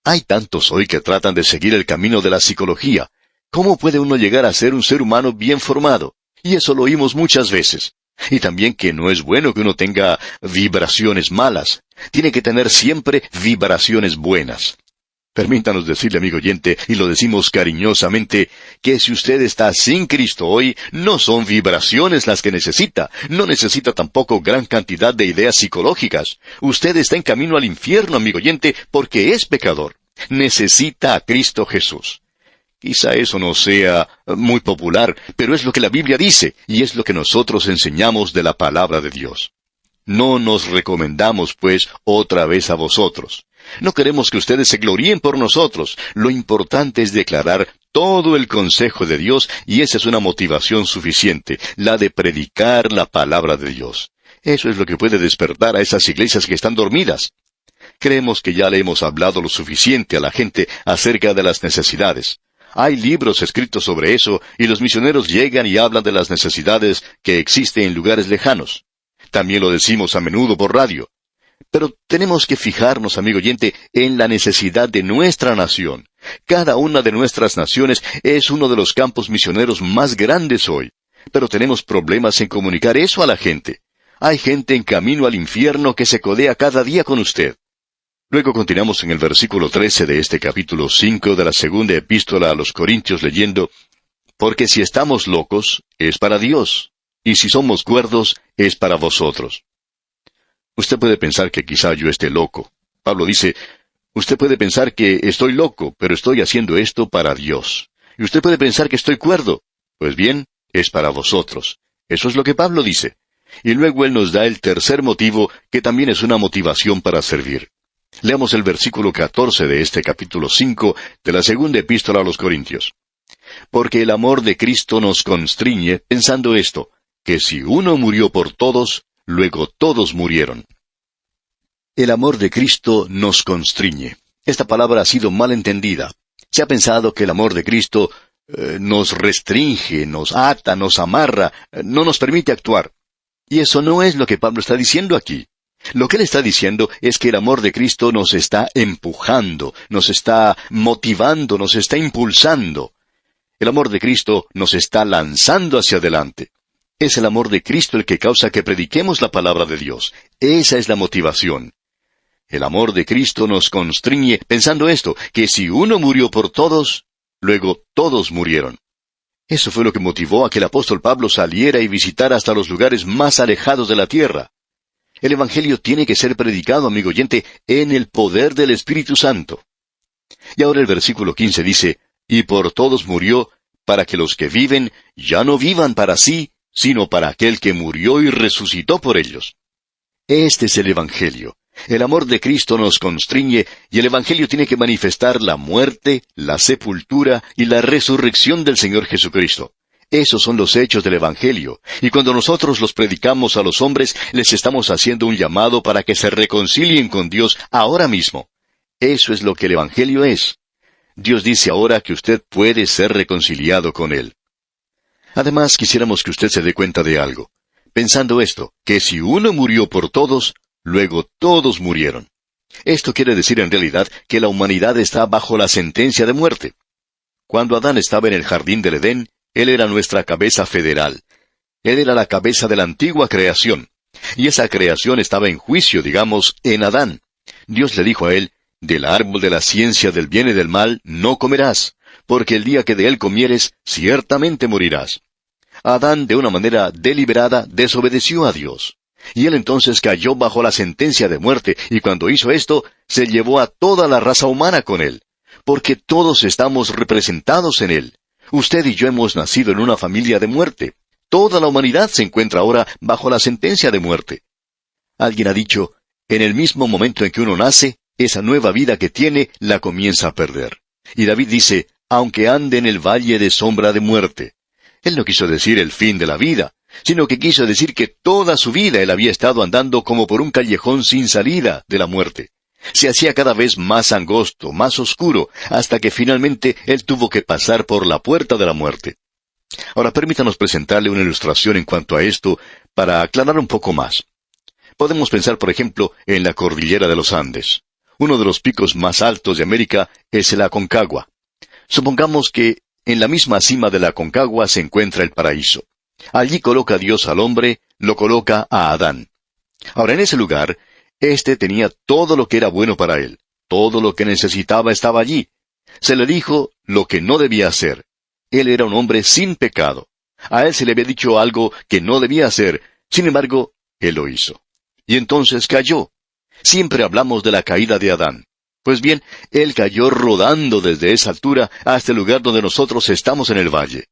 Hay tantos hoy que tratan de seguir el camino de la psicología. ¿Cómo puede uno llegar a ser un ser humano bien formado? Y eso lo oímos muchas veces. Y también que no es bueno que uno tenga vibraciones malas. Tiene que tener siempre vibraciones buenas. Permítanos decirle, amigo oyente, y lo decimos cariñosamente, que si usted está sin Cristo hoy, no son vibraciones las que necesita. No necesita tampoco gran cantidad de ideas psicológicas. Usted está en camino al infierno, amigo oyente, porque es pecador. Necesita a Cristo Jesús. Quizá eso no sea muy popular, pero es lo que la Biblia dice, y es lo que nosotros enseñamos de la palabra de Dios. No nos recomendamos, pues, otra vez a vosotros. No queremos que ustedes se gloríen por nosotros. Lo importante es declarar todo el consejo de Dios, y esa es una motivación suficiente, la de predicar la palabra de Dios. Eso es lo que puede despertar a esas iglesias que están dormidas. Creemos que ya le hemos hablado lo suficiente a la gente acerca de las necesidades. Hay libros escritos sobre eso, y los misioneros llegan y hablan de las necesidades que existen en lugares lejanos. También lo decimos a menudo por radio. Pero tenemos que fijarnos, amigo oyente, en la necesidad de nuestra nación. Cada una de nuestras naciones es uno de los campos misioneros más grandes hoy. Pero tenemos problemas en comunicar eso a la gente. Hay gente en camino al infierno que se codea cada día con usted. Luego continuamos en el versículo 13 de este capítulo 5 de la segunda epístola a los Corintios leyendo, «Porque si estamos locos, es para Dios, y si somos cuerdos, es para vosotros». Usted puede pensar que quizá yo esté loco. Pablo dice, usted puede pensar que estoy loco, pero estoy haciendo esto para Dios. Y usted puede pensar que estoy cuerdo. Pues bien, es para vosotros. Eso es lo que Pablo dice. Y luego él nos da el tercer motivo, que también es una motivación para servir. Leamos el versículo 14 de este capítulo 5 de la segunda epístola a los Corintios. Porque el amor de Cristo nos constriñe, pensando esto, que si uno murió por todos, luego todos murieron. El amor de Cristo nos constriñe. Esta palabra ha sido mal entendida. Se ha pensado que el amor de Cristo nos restringe, nos ata, nos amarra, no nos permite actuar. Y eso no es lo que Pablo está diciendo aquí. Lo que él está diciendo es que el amor de Cristo nos está empujando, nos está motivando, nos está impulsando. El amor de Cristo nos está lanzando hacia adelante. Es el amor de Cristo el que causa que prediquemos la palabra de Dios. Esa es la motivación. El amor de Cristo nos constriñe pensando esto, que si uno murió por todos, luego todos murieron. Eso fue lo que motivó a que el apóstol Pablo saliera y visitara hasta los lugares más alejados de la tierra. El Evangelio tiene que ser predicado, amigo oyente, en el poder del Espíritu Santo. Y ahora el versículo 15 dice, «Y por todos murió, para que los que viven ya no vivan para sí, sino para aquel que murió y resucitó por ellos». Este es el Evangelio. El amor de Cristo nos constriñe, y el Evangelio tiene que manifestar la muerte, la sepultura y la resurrección del Señor Jesucristo. Esos son los hechos del Evangelio, y cuando nosotros los predicamos a los hombres, les estamos haciendo un llamado para que se reconcilien con Dios ahora mismo. Eso es lo que el Evangelio es. Dios dice ahora que usted puede ser reconciliado con Él. Además, quisiéramos que usted se dé cuenta de algo. Pensando esto, que si uno murió por todos, luego todos murieron. Esto quiere decir en realidad que la humanidad está bajo la sentencia de muerte. Cuando Adán estaba en el jardín del Edén, él era nuestra cabeza federal. Él era la cabeza de la antigua creación. Y esa creación estaba en juicio, digamos, en Adán. Dios le dijo a él, «Del árbol de la ciencia del bien y del mal no comerás, porque el día que de él comieres, ciertamente morirás». Adán, de una manera deliberada, desobedeció a Dios. Y él entonces cayó bajo la sentencia de muerte, y cuando hizo esto, se llevó a toda la raza humana con él. Porque todos estamos representados en él. Usted y yo hemos nacido en una familia de muerte. Toda la humanidad se encuentra ahora bajo la sentencia de muerte. Alguien ha dicho, en el mismo momento en que uno nace, esa nueva vida que tiene la comienza a perder. Y David dice, aunque ande en el valle de sombra de muerte. Él no quiso decir el fin de la vida, sino que quiso decir que toda su vida él había estado andando como por un callejón sin salida de la muerte. Se hacía cada vez más angosto, más oscuro, hasta que finalmente él tuvo que pasar por la puerta de la muerte. Ahora permítanos presentarle una ilustración en cuanto a esto, para aclarar un poco más. Podemos pensar, por ejemplo, en la cordillera de los Andes. Uno de los picos más altos de América es el Aconcagua. Supongamos que en la misma cima de la Aconcagua se encuentra el paraíso. Allí coloca Dios al hombre, lo coloca a Adán. Ahora, en ese lugar, éste tenía todo lo que era bueno para él. Todo lo que necesitaba estaba allí. Se le dijo lo que no debía hacer. Él era un hombre sin pecado. A él se le había dicho algo que no debía hacer. Sin embargo, él lo hizo. Y entonces cayó. Siempre hablamos de la caída de Adán. Pues bien, él cayó rodando desde esa altura hasta el lugar donde nosotros estamos en el valle.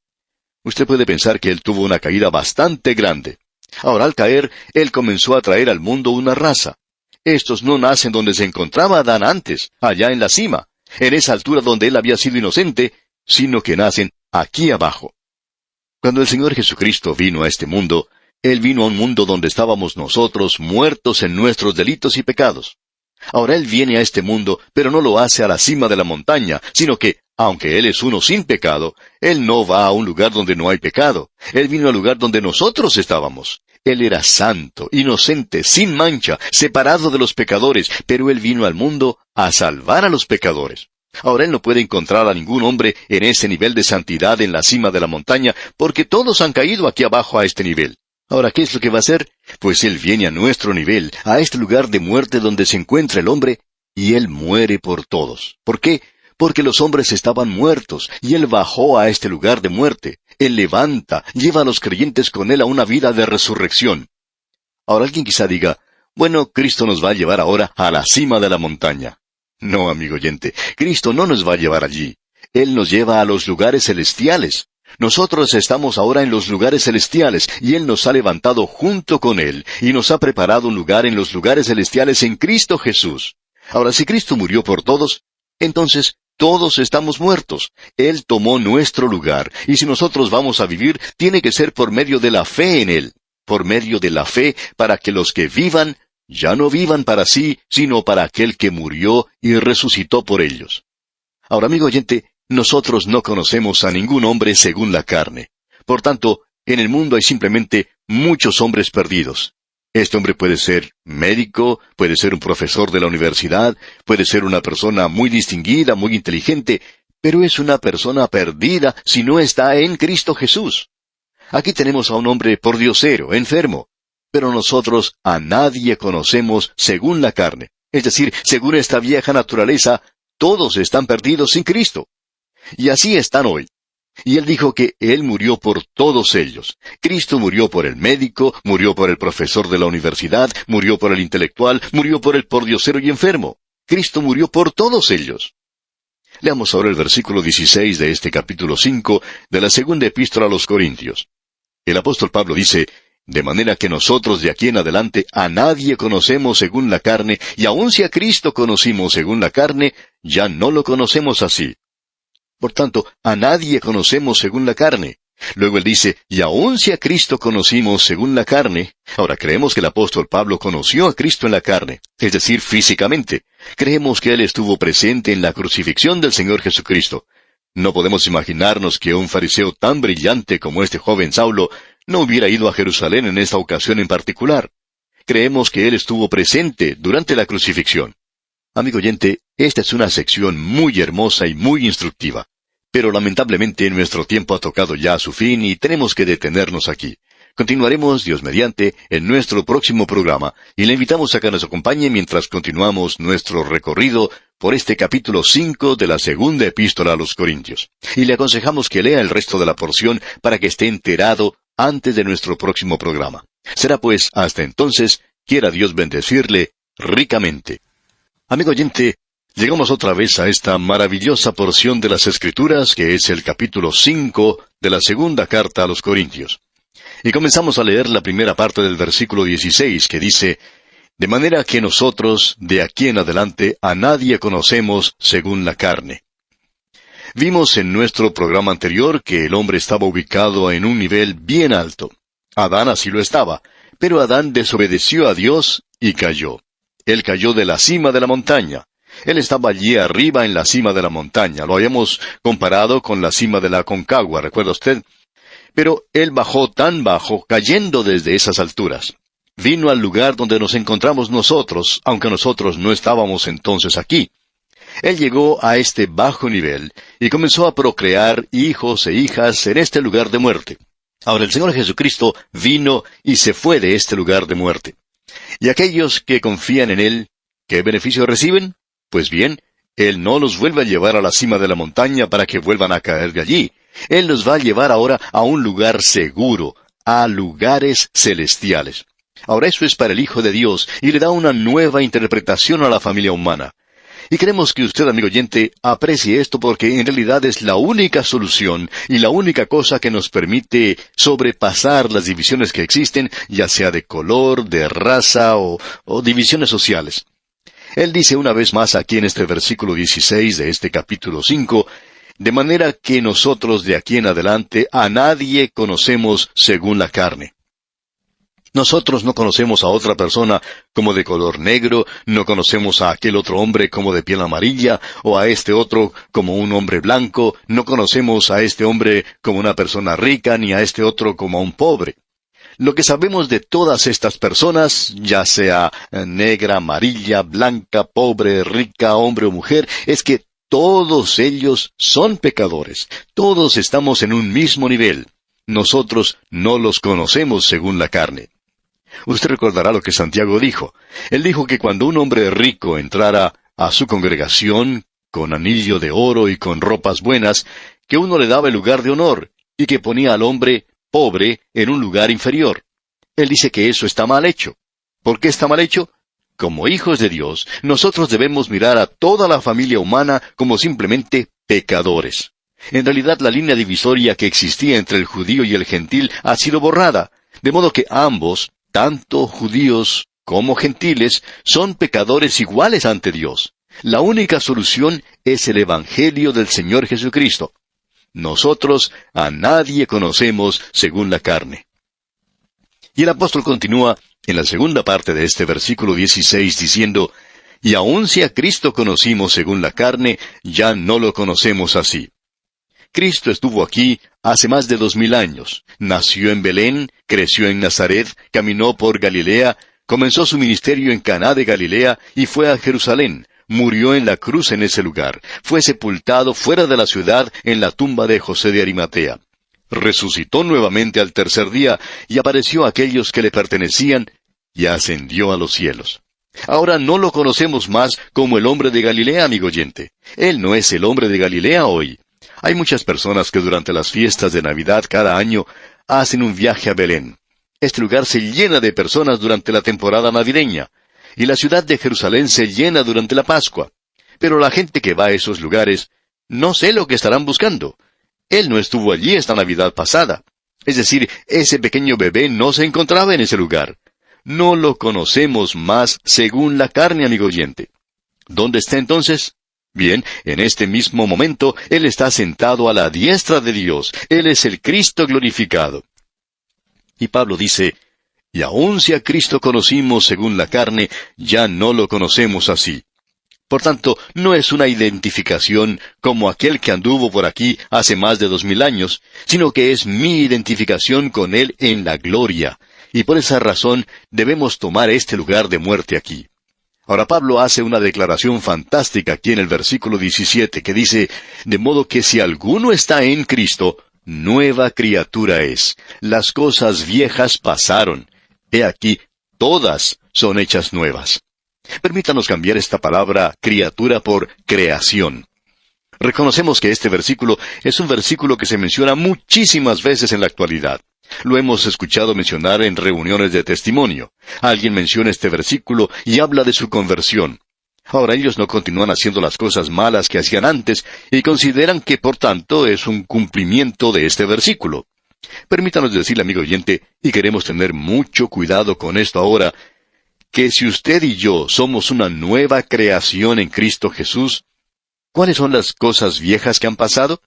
Usted puede pensar que él tuvo una caída bastante grande. Ahora, al caer, él comenzó a traer al mundo una raza. Estos no nacen donde se encontraba Adán antes, allá en la cima, en esa altura donde él había sido inocente, sino que nacen aquí abajo. Cuando el Señor Jesucristo vino a este mundo, Él vino a un mundo donde estábamos nosotros muertos en nuestros delitos y pecados. Ahora Él viene a este mundo, pero no lo hace a la cima de la montaña, sino que, aunque Él es uno sin pecado, Él no va a un lugar donde no hay pecado. Él vino al lugar donde nosotros estábamos. Él era santo, inocente, sin mancha, separado de los pecadores, pero Él vino al mundo a salvar a los pecadores. Ahora Él no puede encontrar a ningún hombre en ese nivel de santidad en la cima de la montaña, porque todos han caído aquí abajo a este nivel. Ahora, ¿qué es lo que va a hacer? Pues Él viene a nuestro nivel, a este lugar de muerte donde se encuentra el hombre, y Él muere por todos. ¿Por qué? Porque los hombres estaban muertos, y Él bajó a este lugar de muerte. Él levanta, lleva a los creyentes con Él a una vida de resurrección. Ahora alguien quizá diga, bueno, Cristo nos va a llevar ahora a la cima de la montaña. No, amigo oyente, Cristo no nos va a llevar allí. Él nos lleva a los lugares celestiales. Nosotros estamos ahora en los lugares celestiales, y Él nos ha levantado junto con Él, y nos ha preparado un lugar en los lugares celestiales en Cristo Jesús. Ahora, si Cristo murió por todos, entonces todos estamos muertos. Él tomó nuestro lugar, y si nosotros vamos a vivir, tiene que ser por medio de la fe en Él. Por medio de la fe, para que los que vivan, ya no vivan para sí, sino para aquel que murió y resucitó por ellos. Ahora, amigo oyente, nosotros no conocemos a ningún hombre según la carne. Por tanto, en el mundo hay simplemente muchos hombres perdidos. Este hombre puede ser médico, puede ser un profesor de la universidad, puede ser una persona muy distinguida, muy inteligente, pero es una persona perdida si no está en Cristo Jesús. Aquí tenemos a un hombre pordiosero, enfermo, pero nosotros a nadie conocemos según la carne. Es decir, según esta vieja naturaleza, todos están perdidos sin Cristo. Y así están hoy. Y Él dijo que Él murió por todos ellos. Cristo murió por el médico, murió por el profesor de la universidad, murió por el intelectual, murió por el pordiosero y enfermo. Cristo murió por todos ellos. Leamos ahora el versículo 16 de este capítulo 5 de la segunda epístola a los Corintios. El apóstol Pablo dice, de manera que nosotros de aquí en adelante a nadie conocemos según la carne, y aun si a Cristo conocimos según la carne, ya no lo conocemos así. Por tanto, a nadie conocemos según la carne. Luego él dice, y aun si a Cristo conocimos según la carne. Ahora, creemos que el apóstol Pablo conoció a Cristo en la carne, es decir, físicamente. Creemos que él estuvo presente en la crucifixión del Señor Jesucristo. No podemos imaginarnos que un fariseo tan brillante como este joven Saulo no hubiera ido a Jerusalén en esta ocasión en particular. Creemos que él estuvo presente durante la crucifixión. Amigo oyente, esta es una sección muy hermosa y muy instructiva. Pero lamentablemente nuestro tiempo ha tocado ya a su fin y tenemos que detenernos aquí. Continuaremos, Dios mediante, en nuestro próximo programa, y le invitamos a que nos acompañe mientras continuamos nuestro recorrido por este capítulo 5 de la segunda epístola a los Corintios. Y le aconsejamos que lea el resto de la porción para que esté enterado antes de nuestro próximo programa. Será pues, hasta entonces, quiera Dios bendecirle ricamente. Amigo oyente, llegamos otra vez a esta maravillosa porción de las Escrituras, que es el capítulo 5 de la segunda carta a los Corintios. Y comenzamos a leer la primera parte del versículo 16, que dice, de manera que nosotros, de aquí en adelante, a nadie conocemos según la carne. Vimos en nuestro programa anterior que el hombre estaba ubicado en un nivel bien alto. Adán así lo estaba, pero Adán desobedeció a Dios y cayó. Él cayó de la cima de la montaña. Él estaba allí arriba en la cima de la montaña. Lo habíamos comparado con la cima de la Aconcagua, ¿recuerda usted? Pero él bajó tan bajo, cayendo desde esas alturas. vino al lugar donde nos encontramos nosotros, aunque nosotros no estábamos entonces aquí. Él llegó a este bajo nivel y comenzó a procrear hijos e hijas en este lugar de muerte. Ahora el Señor Jesucristo vino y se fue de este lugar de muerte. Y aquellos que confían en Él, ¿qué beneficio reciben? Pues bien, Él no los vuelve a llevar a la cima de la montaña para que vuelvan a caer de allí. Él los va a llevar ahora a un lugar seguro, a lugares celestiales. Ahora eso es para el Hijo de Dios y le da una nueva interpretación a la familia humana. Y queremos que usted, amigo oyente, aprecie esto porque en realidad es la única solución y la única cosa que nos permite sobrepasar las divisiones que existen, ya sea de color, de raza o divisiones sociales. Él dice una vez más aquí en este versículo 16 de este capítulo 5, de manera que nosotros de aquí en adelante a nadie conocemos según la carne. Nosotros no conocemos a otra persona como de color negro, no conocemos a aquel otro hombre como de piel amarilla, o a este otro como un hombre blanco, no conocemos a este hombre como una persona rica, ni a este otro como un pobre. Lo que sabemos de todas estas personas, ya sea negra, amarilla, blanca, pobre, rica, hombre o mujer, es que todos ellos son pecadores. Todos estamos en un mismo nivel. Nosotros no los conocemos según la carne. Usted recordará lo que Santiago dijo. Él dijo que cuando un hombre rico entrara a su congregación, con anillo de oro y con ropas buenas, que uno le daba el lugar de honor, y que ponía al hombre pobre en un lugar inferior. Él dice que eso está mal hecho. ¿Por qué está mal hecho? Como hijos de Dios, nosotros debemos mirar a toda la familia humana como simplemente pecadores. En realidad, la línea divisoria que existía entre el judío y el gentil ha sido borrada, de modo que ambos, tanto judíos como gentiles, son pecadores iguales ante Dios. La única solución es el Evangelio del Señor Jesucristo. Nosotros a nadie conocemos según la carne. Y el apóstol continúa en la segunda parte de este versículo 16 diciendo, y aun si a Cristo conocimos según la carne, ya no lo conocemos así. Cristo estuvo aquí hace más de 2000 años. Nació en Belén, creció en Nazaret, caminó por Galilea, comenzó su ministerio en Caná de Galilea y fue a Jerusalén. Murió en la cruz en ese lugar. Fue sepultado fuera de la ciudad en la tumba de José de Arimatea. Resucitó nuevamente al tercer día y apareció a aquellos que le pertenecían y ascendió a los cielos. Ahora no lo conocemos más como el hombre de Galilea, amigo oyente. Él no es el hombre de Galilea hoy. Hay muchas personas que durante las fiestas de Navidad cada año hacen un viaje a Belén. Este lugar se llena de personas durante la temporada navideña, y la ciudad de Jerusalén se llena durante la Pascua. Pero la gente que va a esos lugares, no sé lo que estarán buscando. Él no estuvo allí esta Navidad pasada. Es decir, ese pequeño bebé no se encontraba en ese lugar. No lo conocemos más según la carne, amigo oyente. ¿Dónde está entonces? Bien, en este mismo momento, Él está sentado a la diestra de Dios. Él es el Cristo glorificado. Y Pablo dice, y aun si a Cristo conocimos según la carne, ya no lo conocemos así. Por tanto, no es una identificación como aquel que anduvo por aquí hace más de 2000 años, sino que es mi identificación con Él en la gloria. Y por esa razón debemos tomar este lugar de muerte aquí. Ahora Pablo hace una declaración fantástica aquí en el versículo 17 que dice, de modo que si alguno está en Cristo, nueva criatura es. Las cosas viejas pasaron. He aquí, todas son hechas nuevas. Permítanos cambiar esta palabra criatura por creación. Reconocemos que este versículo es un versículo que se menciona muchísimas veces en la actualidad. Lo hemos escuchado mencionar en reuniones de testimonio. Alguien menciona este versículo y habla de su conversión. Ahora ellos no continúan haciendo las cosas malas que hacían antes y consideran que por tanto es un cumplimiento de este versículo. Permítanos decirle, amigo oyente, y queremos tener mucho cuidado con esto ahora, que si usted y yo somos una nueva creación en Cristo Jesús, ¿cuáles son las cosas viejas que han pasado?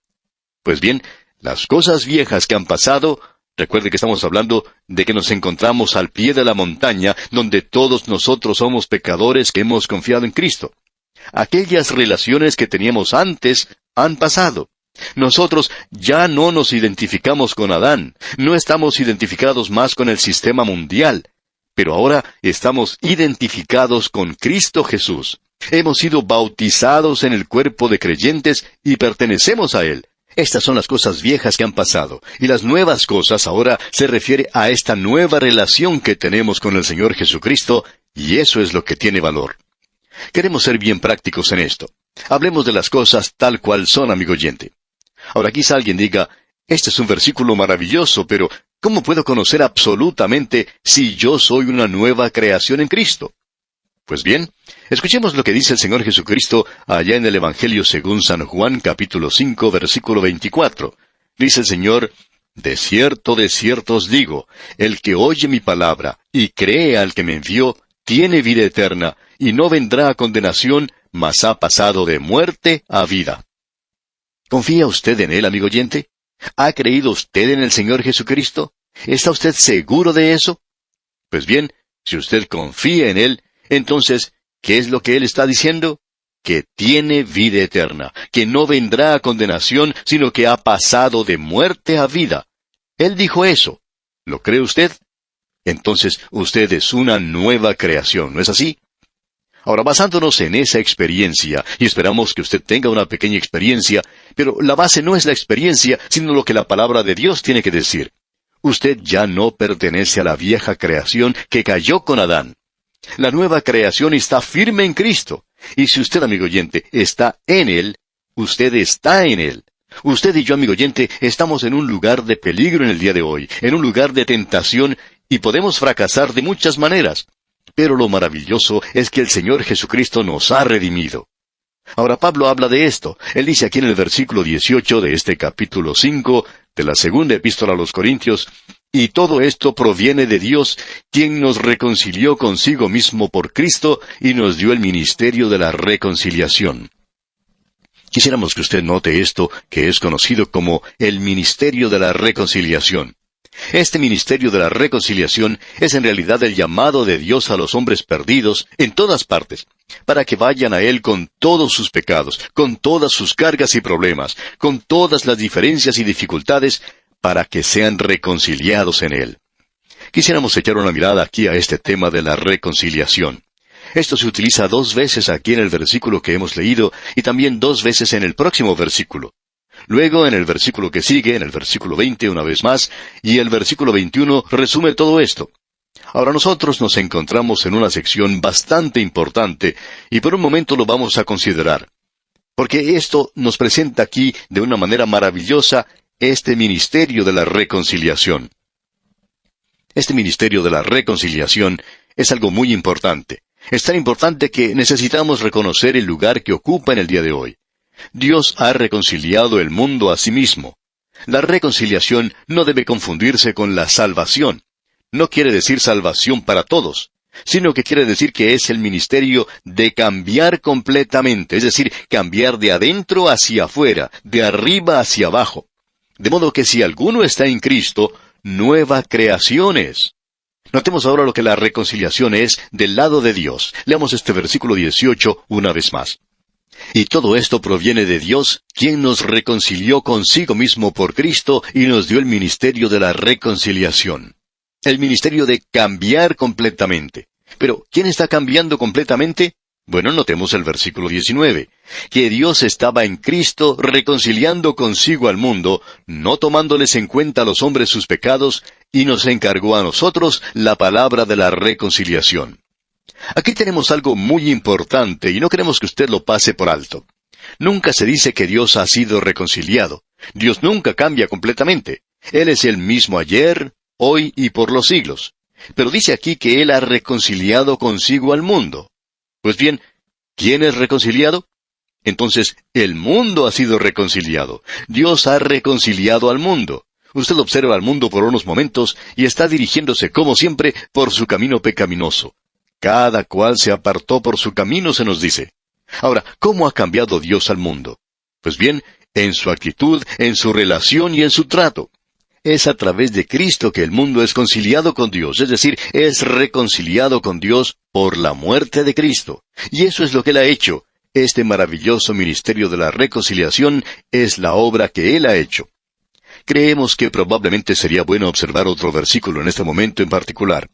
Pues bien, las cosas viejas que han pasado, recuerde que estamos hablando de que nos encontramos al pie de la montaña, donde todos nosotros somos pecadores que hemos confiado en Cristo. Aquellas relaciones que teníamos antes han pasado. Nosotros ya no nos identificamos con Adán, no estamos identificados más con el sistema mundial. Pero ahora estamos identificados con Cristo Jesús. Hemos sido bautizados en el cuerpo de creyentes y pertenecemos a Él. Estas son las cosas viejas que han pasado, y las nuevas cosas ahora se refiere a esta nueva relación que tenemos con el Señor Jesucristo, y eso es lo que tiene valor. Queremos ser bien prácticos en esto. Hablemos de las cosas tal cual son, amigo oyente. Ahora quizá alguien diga, este es un versículo maravilloso, pero ¿cómo puedo conocer absolutamente si yo soy una nueva creación en Cristo? Pues bien, escuchemos lo que dice el Señor Jesucristo allá en el Evangelio según San Juan, capítulo 5, versículo 24. Dice el Señor, de cierto os digo, el que oye mi palabra y cree al que me envió, tiene vida eterna, y no vendrá a condenación, mas ha pasado de muerte a vida. ¿Confía usted en Él, amigo oyente? ¿Ha creído usted en el Señor Jesucristo? ¿Está usted seguro de eso? Pues bien, si usted confía en Él, entonces, ¿qué es lo que Él está diciendo? Que tiene vida eterna, que no vendrá a condenación, sino que ha pasado de muerte a vida. Él dijo eso. ¿Lo cree usted? Entonces, usted es una nueva creación, ¿no es así? Ahora, basándonos en esa experiencia, y esperamos que usted tenga una pequeña experiencia, pero la base no es la experiencia, sino lo que la palabra de Dios tiene que decir. Usted ya no pertenece a la vieja creación que cayó con Adán. La nueva creación está firme en Cristo. Y si usted, amigo oyente, está en Él, usted está en Él. Usted y yo, amigo oyente, estamos en un lugar de peligro en el día de hoy, en un lugar de tentación, y podemos fracasar de muchas maneras. Pero lo maravilloso es que el Señor Jesucristo nos ha redimido. Ahora Pablo habla de esto. Él dice aquí en el versículo 18 de este capítulo 5 de la segunda epístola a los Corintios, y todo esto proviene de Dios, quien nos reconcilió consigo mismo por Cristo y nos dio el ministerio de la reconciliación. Quisiéramos que usted note esto, que es conocido como el ministerio de la reconciliación. Este ministerio de la reconciliación es en realidad el llamado de Dios a los hombres perdidos en todas partes, para que vayan a Él con todos sus pecados, con todas sus cargas y problemas, con todas las diferencias y dificultades, para que sean reconciliados en Él. Quisiéramos echar una mirada aquí a este tema de la reconciliación. Esto se utiliza 2 veces aquí en el versículo que hemos leído y también 2 veces en el próximo versículo. Luego, en el versículo que sigue, en el versículo 20 una vez más, y el versículo 21 resume todo esto. Ahora nosotros nos encontramos en una sección bastante importante y por un momento lo vamos a considerar. Porque esto nos presenta aquí de una manera maravillosa este ministerio de la reconciliación. Este ministerio de la reconciliación es algo muy importante. Es tan importante que necesitamos reconocer el lugar que ocupa en el día de hoy. Dios ha reconciliado el mundo a sí mismo. La reconciliación no debe confundirse con la salvación. No quiere decir salvación para todos, sino que quiere decir que es el ministerio de cambiar completamente, es decir, cambiar de adentro hacia afuera, de arriba hacia abajo. De modo que si alguno está en Cristo, nueva creación es. Notemos ahora lo que la reconciliación es del lado de Dios. Leamos este versículo 18 una vez más. Y todo esto proviene de Dios, quien nos reconcilió consigo mismo por Cristo y nos dio el ministerio de la reconciliación. El ministerio de cambiar completamente. Pero, ¿quién está cambiando completamente? Bueno, notemos el versículo 19. Que Dios estaba en Cristo reconciliando consigo al mundo, no tomándoles en cuenta a los hombres sus pecados, y nos encargó a nosotros la palabra de la reconciliación. Aquí tenemos algo muy importante y no queremos que usted lo pase por alto. Nunca se dice que Dios ha sido reconciliado. Dios nunca cambia completamente. Él es el mismo ayer, hoy y por los siglos. Pero dice aquí que Él ha reconciliado consigo al mundo. Pues bien, ¿quién es reconciliado? Entonces, el mundo ha sido reconciliado. Dios ha reconciliado al mundo. Usted observa al mundo por unos momentos y está dirigiéndose, como siempre, por su camino pecaminoso. Cada cual se apartó por su camino, se nos dice. Ahora, ¿cómo ha cambiado Dios al mundo? Pues bien, en su actitud, en su relación y en su trato. Es a través de Cristo que el mundo es conciliado con Dios, es decir, es reconciliado con Dios por la muerte de Cristo. Y eso es lo que Él ha hecho. Este maravilloso ministerio de la reconciliación es la obra que Él ha hecho. Creemos que probablemente sería bueno observar otro versículo en este momento en particular.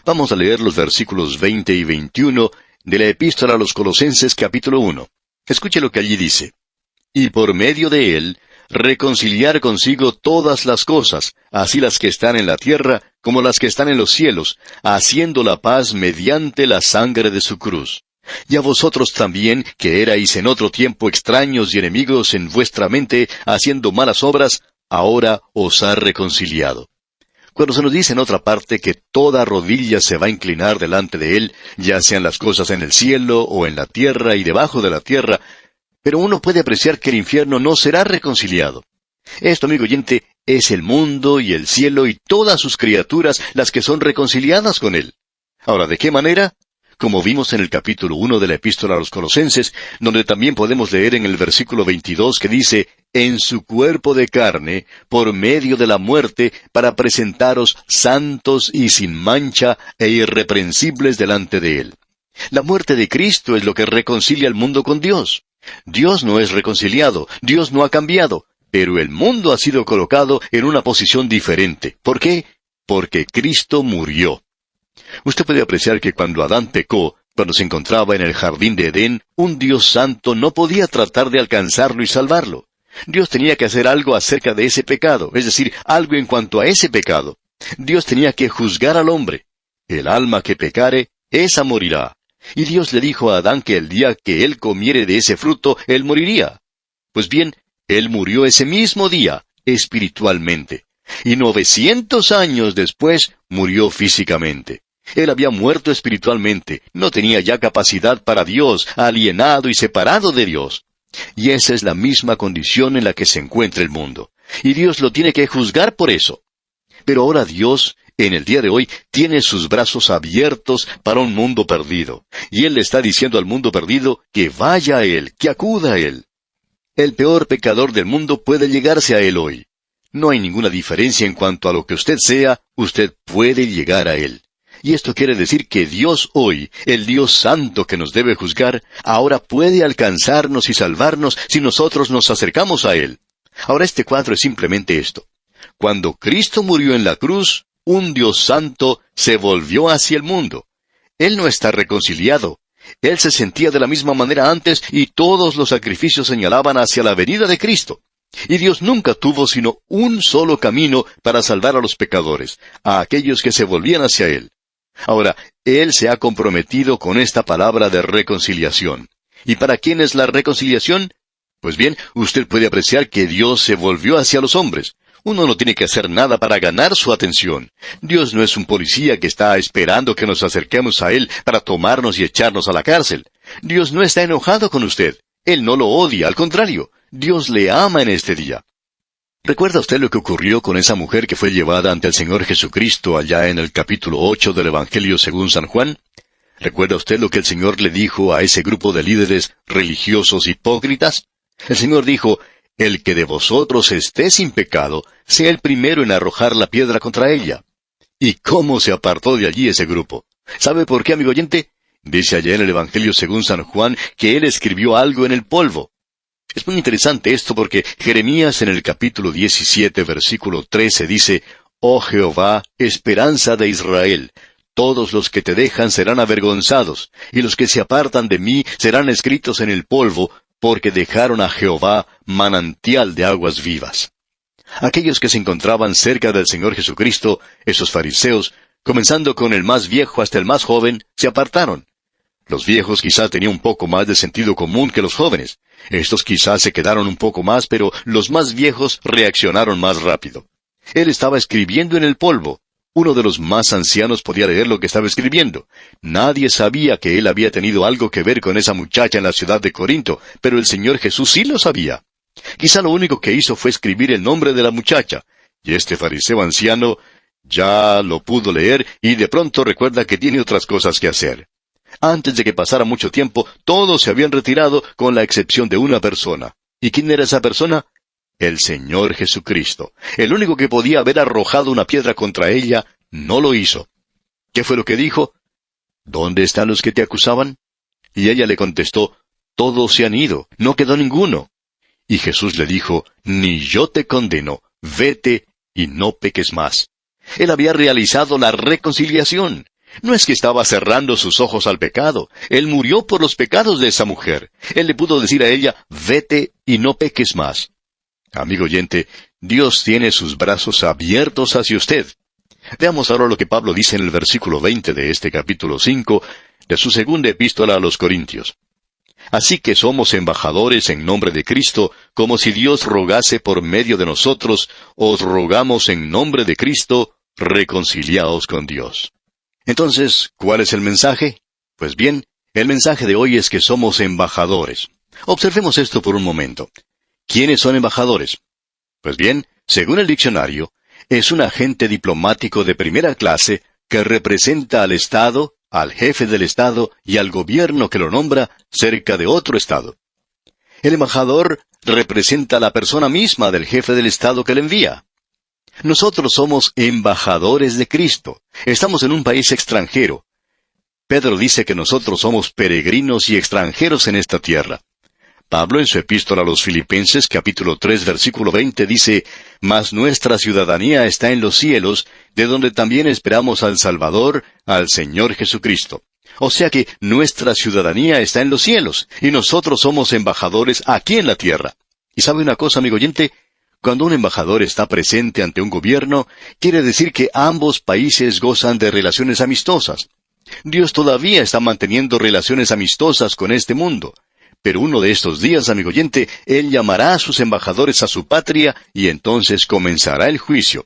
Vamos a leer los versículos 20 y 21 de la Epístola a los Colosenses capítulo 1. Escuche lo que allí dice. Y por medio de él, reconciliar consigo todas las cosas, así las que están en la tierra como las que están en los cielos, haciendo la paz mediante la sangre de su cruz. Y a vosotros también, que erais en otro tiempo extraños y enemigos en vuestra mente, haciendo malas obras, ahora os ha reconciliado. Cuando se nos dice en otra parte que toda rodilla se va a inclinar delante de Él, ya sean las cosas en el cielo o en la tierra y debajo de la tierra, pero uno puede apreciar que el infierno no será reconciliado. Esto, amigo oyente, es el mundo y el cielo y todas sus criaturas las que son reconciliadas con Él. Ahora, ¿de qué manera? Como vimos en el capítulo 1 de la Epístola a los Colosenses, donde también podemos leer en el versículo 22 que dice, en su cuerpo de carne, por medio de la muerte, para presentaros santos y sin mancha e irreprensibles delante de Él. La muerte de Cristo es lo que reconcilia al mundo con Dios. Dios no es reconciliado, Dios no ha cambiado, pero el mundo ha sido colocado en una posición diferente. ¿Por qué? Porque Cristo murió. Usted puede apreciar que cuando Adán pecó, cuando se encontraba en el jardín de Edén, un Dios santo no podía tratar de alcanzarlo y salvarlo. Dios tenía que hacer algo acerca de ese pecado, es decir, algo en cuanto a ese pecado. Dios tenía que juzgar al hombre. El alma que pecare, esa morirá. Y Dios le dijo a Adán que el día que él comiere de ese fruto, él moriría. Pues bien, él murió ese mismo día, espiritualmente. Y 900 años después, murió físicamente. Él había muerto espiritualmente, no tenía ya capacidad para Dios, alienado y separado de Dios. Y esa es la misma condición en la que se encuentra el mundo. Y Dios lo tiene que juzgar por eso. Pero ahora Dios, en el día de hoy, tiene sus brazos abiertos para un mundo perdido. Y Él le está diciendo al mundo perdido que vaya a Él, que acuda a Él. El peor pecador del mundo puede llegarse a Él hoy. No hay ninguna diferencia en cuanto a lo que usted sea, usted puede llegar a Él. Y esto quiere decir que Dios hoy, el Dios santo que nos debe juzgar, ahora puede alcanzarnos y salvarnos si nosotros nos acercamos a Él. Ahora este cuadro es simplemente esto. Cuando Cristo murió en la cruz, un Dios santo se volvió hacia el mundo. Él no está reconciliado. Él se sentía de la misma manera antes y todos los sacrificios señalaban hacia la venida de Cristo. Y Dios nunca tuvo sino un solo camino para salvar a los pecadores, a aquellos que se volvían hacia Él. Ahora, Él se ha comprometido con esta palabra de reconciliación. ¿Y para quién es la reconciliación? Pues bien, usted puede apreciar que Dios se volvió hacia los hombres. Uno no tiene que hacer nada para ganar su atención. Dios no es un policía que está esperando que nos acerquemos a Él para tomarnos y echarnos a la cárcel. Dios no está enojado con usted. Él no lo odia, al contrario, Dios le ama en este día. ¿Recuerda usted lo que ocurrió con esa mujer que fue llevada ante el Señor Jesucristo allá en el capítulo 8 del Evangelio según San Juan? ¿Recuerda usted lo que el Señor le dijo a ese grupo de líderes religiosos hipócritas? El Señor dijo, el que de vosotros esté sin pecado, sea el primero en arrojar la piedra contra ella. ¿Y cómo se apartó de allí ese grupo? ¿Sabe por qué, amigo oyente? Dice allá en el Evangelio según San Juan que él escribió algo en el polvo. Es muy interesante esto porque Jeremías en el capítulo 17, versículo 13 dice, «Oh Jehová, esperanza de Israel, todos los que te dejan serán avergonzados, y los que se apartan de mí serán escritos en el polvo, porque dejaron a Jehová manantial de aguas vivas». Aquellos que se encontraban cerca del Señor Jesucristo, esos fariseos, comenzando con el más viejo hasta el más joven, se apartaron. Los viejos quizás tenían un poco más de sentido común que los jóvenes. Estos quizás se quedaron un poco más, pero los más viejos reaccionaron más rápido. Él estaba escribiendo en el polvo. Uno de los más ancianos podía leer lo que estaba escribiendo. Nadie sabía que él había tenido algo que ver con esa muchacha en la ciudad de Corinto, pero el Señor Jesús sí lo sabía. Quizá lo único que hizo fue escribir el nombre de la muchacha, y este fariseo anciano ya lo pudo leer y de pronto recuerda que tiene otras cosas que hacer. Antes de que pasara mucho tiempo, todos se habían retirado con la excepción de una persona. ¿Y quién era esa persona? El Señor Jesucristo. El único que podía haber arrojado una piedra contra ella, no lo hizo. ¿Qué fue lo que dijo? ¿Dónde están los que te acusaban? Y ella le contestó, todos se han ido, no quedó ninguno. Y Jesús le dijo, ni yo te condeno, vete y no peques más. Él había realizado la reconciliación. No es que estaba cerrando sus ojos al pecado. Él murió por los pecados de esa mujer. Él le pudo decir a ella, vete y no peques más. Amigo oyente, Dios tiene sus brazos abiertos hacia usted. Veamos ahora lo que Pablo dice en el versículo 20 de este capítulo 5 de su segunda epístola a los Corintios. Así que somos embajadores en nombre de Cristo, como si Dios rogase por medio de nosotros, os rogamos en nombre de Cristo, reconciliaos con Dios. Entonces, ¿cuál es el mensaje? Pues bien, el mensaje de hoy es que somos embajadores. Observemos esto por un momento. ¿Quiénes son embajadores? Pues bien, según el diccionario, es un agente diplomático de primera clase que representa al Estado, al jefe del Estado y al gobierno que lo nombra cerca de otro Estado. El embajador representa a la persona misma del jefe del Estado que le envía. Nosotros somos embajadores de Cristo. Estamos en un país extranjero. Pedro dice que nosotros somos peregrinos y extranjeros en esta tierra. Pablo en su epístola a los Filipenses, capítulo 3, versículo 20, dice, «Mas nuestra ciudadanía está en los cielos, de donde también esperamos al Salvador, al Señor Jesucristo». O sea que nuestra ciudadanía está en los cielos, y nosotros somos embajadores aquí en la tierra. ¿Y sabe una cosa, amigo oyente? Cuando un embajador está presente ante un gobierno, quiere decir que ambos países gozan de relaciones amistosas. Dios todavía está manteniendo relaciones amistosas con este mundo. Pero uno de estos días, amigo oyente, Él llamará a sus embajadores a su patria y entonces comenzará el juicio.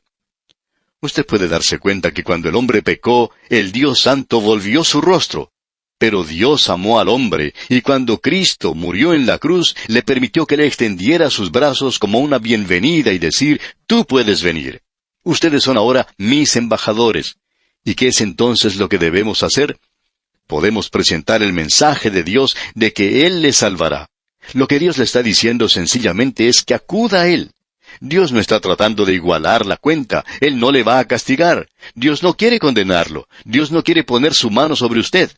Usted puede darse cuenta que cuando el hombre pecó, el Dios Santo volvió su rostro. Pero Dios amó al hombre, y cuando Cristo murió en la cruz, le permitió que le extendiera sus brazos como una bienvenida y decir, tú puedes venir. Ustedes son ahora mis embajadores. ¿Y qué es entonces lo que debemos hacer? Podemos presentar el mensaje de Dios de que Él le salvará. Lo que Dios le está diciendo sencillamente es que acuda a Él. Dios no está tratando de igualar la cuenta. Él no le va a castigar. Dios no quiere condenarlo. Dios no quiere poner su mano sobre usted.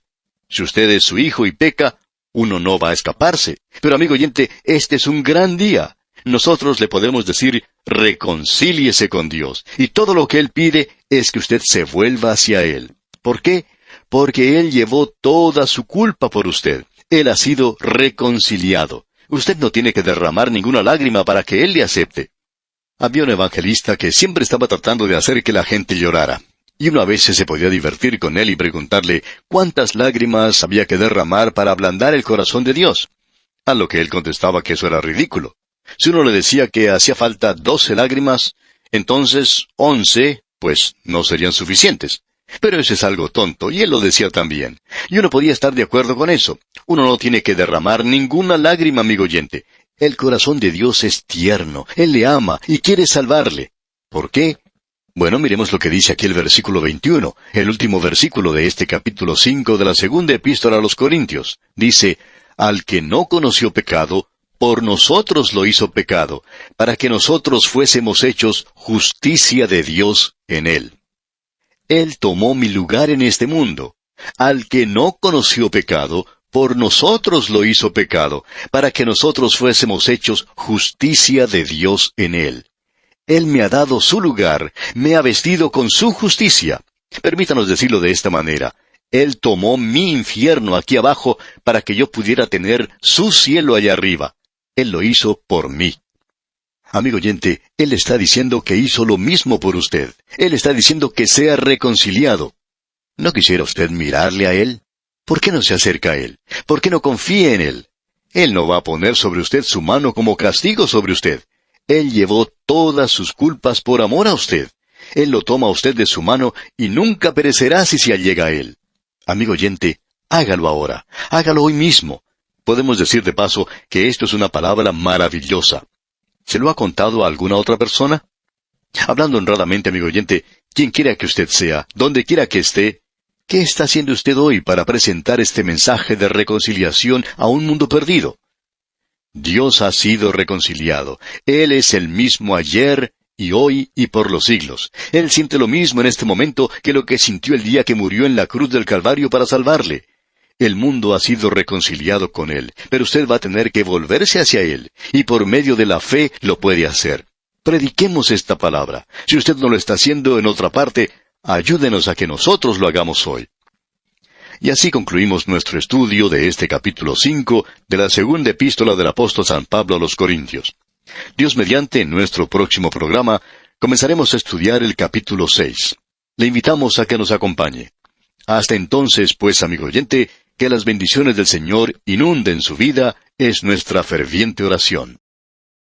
Si usted es su hijo y peca, uno no va a escaparse. Pero amigo oyente, este es un gran día. Nosotros le podemos decir, reconcíliese con Dios. Y todo lo que Él pide es que usted se vuelva hacia Él. ¿Por qué? Porque Él llevó toda su culpa por usted. Él ha sido reconciliado. Usted no tiene que derramar ninguna lágrima para que Él le acepte. Había un evangelista que siempre estaba tratando de hacer que la gente llorara. Y uno a veces se podía divertir con él y preguntarle cuántas lágrimas había que derramar para ablandar el corazón de Dios. A lo que él contestaba que eso era ridículo. Si uno le decía que hacía falta 12 lágrimas, entonces 11, pues no serían suficientes. Pero eso es algo tonto, y él lo decía también. Y uno podía estar de acuerdo con eso. Uno no tiene que derramar ninguna lágrima, amigo oyente. El corazón de Dios es tierno. Él le ama y quiere salvarle. ¿Por qué? Bueno, miremos lo que dice aquí el versículo 21, el último versículo de este capítulo 5 de la segunda epístola a los Corintios. Dice, «Al que no conoció pecado, por nosotros lo hizo pecado, para que nosotros fuésemos hechos justicia de Dios en él». Él tomó mi lugar en este mundo. Al que no conoció pecado, por nosotros lo hizo pecado, para que nosotros fuésemos hechos justicia de Dios en él. Él me ha dado su lugar, me ha vestido con su justicia. Permítanos decirlo de esta manera. Él tomó mi infierno aquí abajo para que yo pudiera tener su cielo allá arriba. Él lo hizo por mí. Amigo oyente, Él está diciendo que hizo lo mismo por usted. Él está diciendo que sea reconciliado. ¿No quisiera usted mirarle a Él? ¿Por qué no se acerca a Él? ¿Por qué no confía en Él? Él no va a poner sobre usted su mano como castigo sobre usted. Él llevó todas sus culpas por amor a usted. Él lo toma a usted de su mano y nunca perecerá si se allega a Él. Amigo oyente, hágalo ahora. Hágalo hoy mismo. Podemos decir de paso que esto es una palabra maravillosa. ¿Se lo ha contado a alguna otra persona? Hablando honradamente, amigo oyente, quien quiera que usted sea, donde quiera que esté, ¿qué está haciendo usted hoy para presentar este mensaje de reconciliación a un mundo perdido? Dios ha sido reconciliado. Él es el mismo ayer y hoy y por los siglos. Él siente lo mismo en este momento que lo que sintió el día que murió en la cruz del Calvario para salvarle. El mundo ha sido reconciliado con Él, pero usted va a tener que volverse hacia Él, y por medio de la fe lo puede hacer. Prediquemos esta palabra. Si usted no lo está haciendo en otra parte, ayúdenos a que nosotros lo hagamos hoy. Y así concluimos nuestro estudio de este capítulo 5 de la segunda epístola del apóstol San Pablo a los Corintios. Dios mediante, en nuestro próximo programa, comenzaremos a estudiar el capítulo 6. Le invitamos a que nos acompañe. Hasta entonces, pues, amigo oyente, que las bendiciones del Señor inunden su vida es nuestra ferviente oración.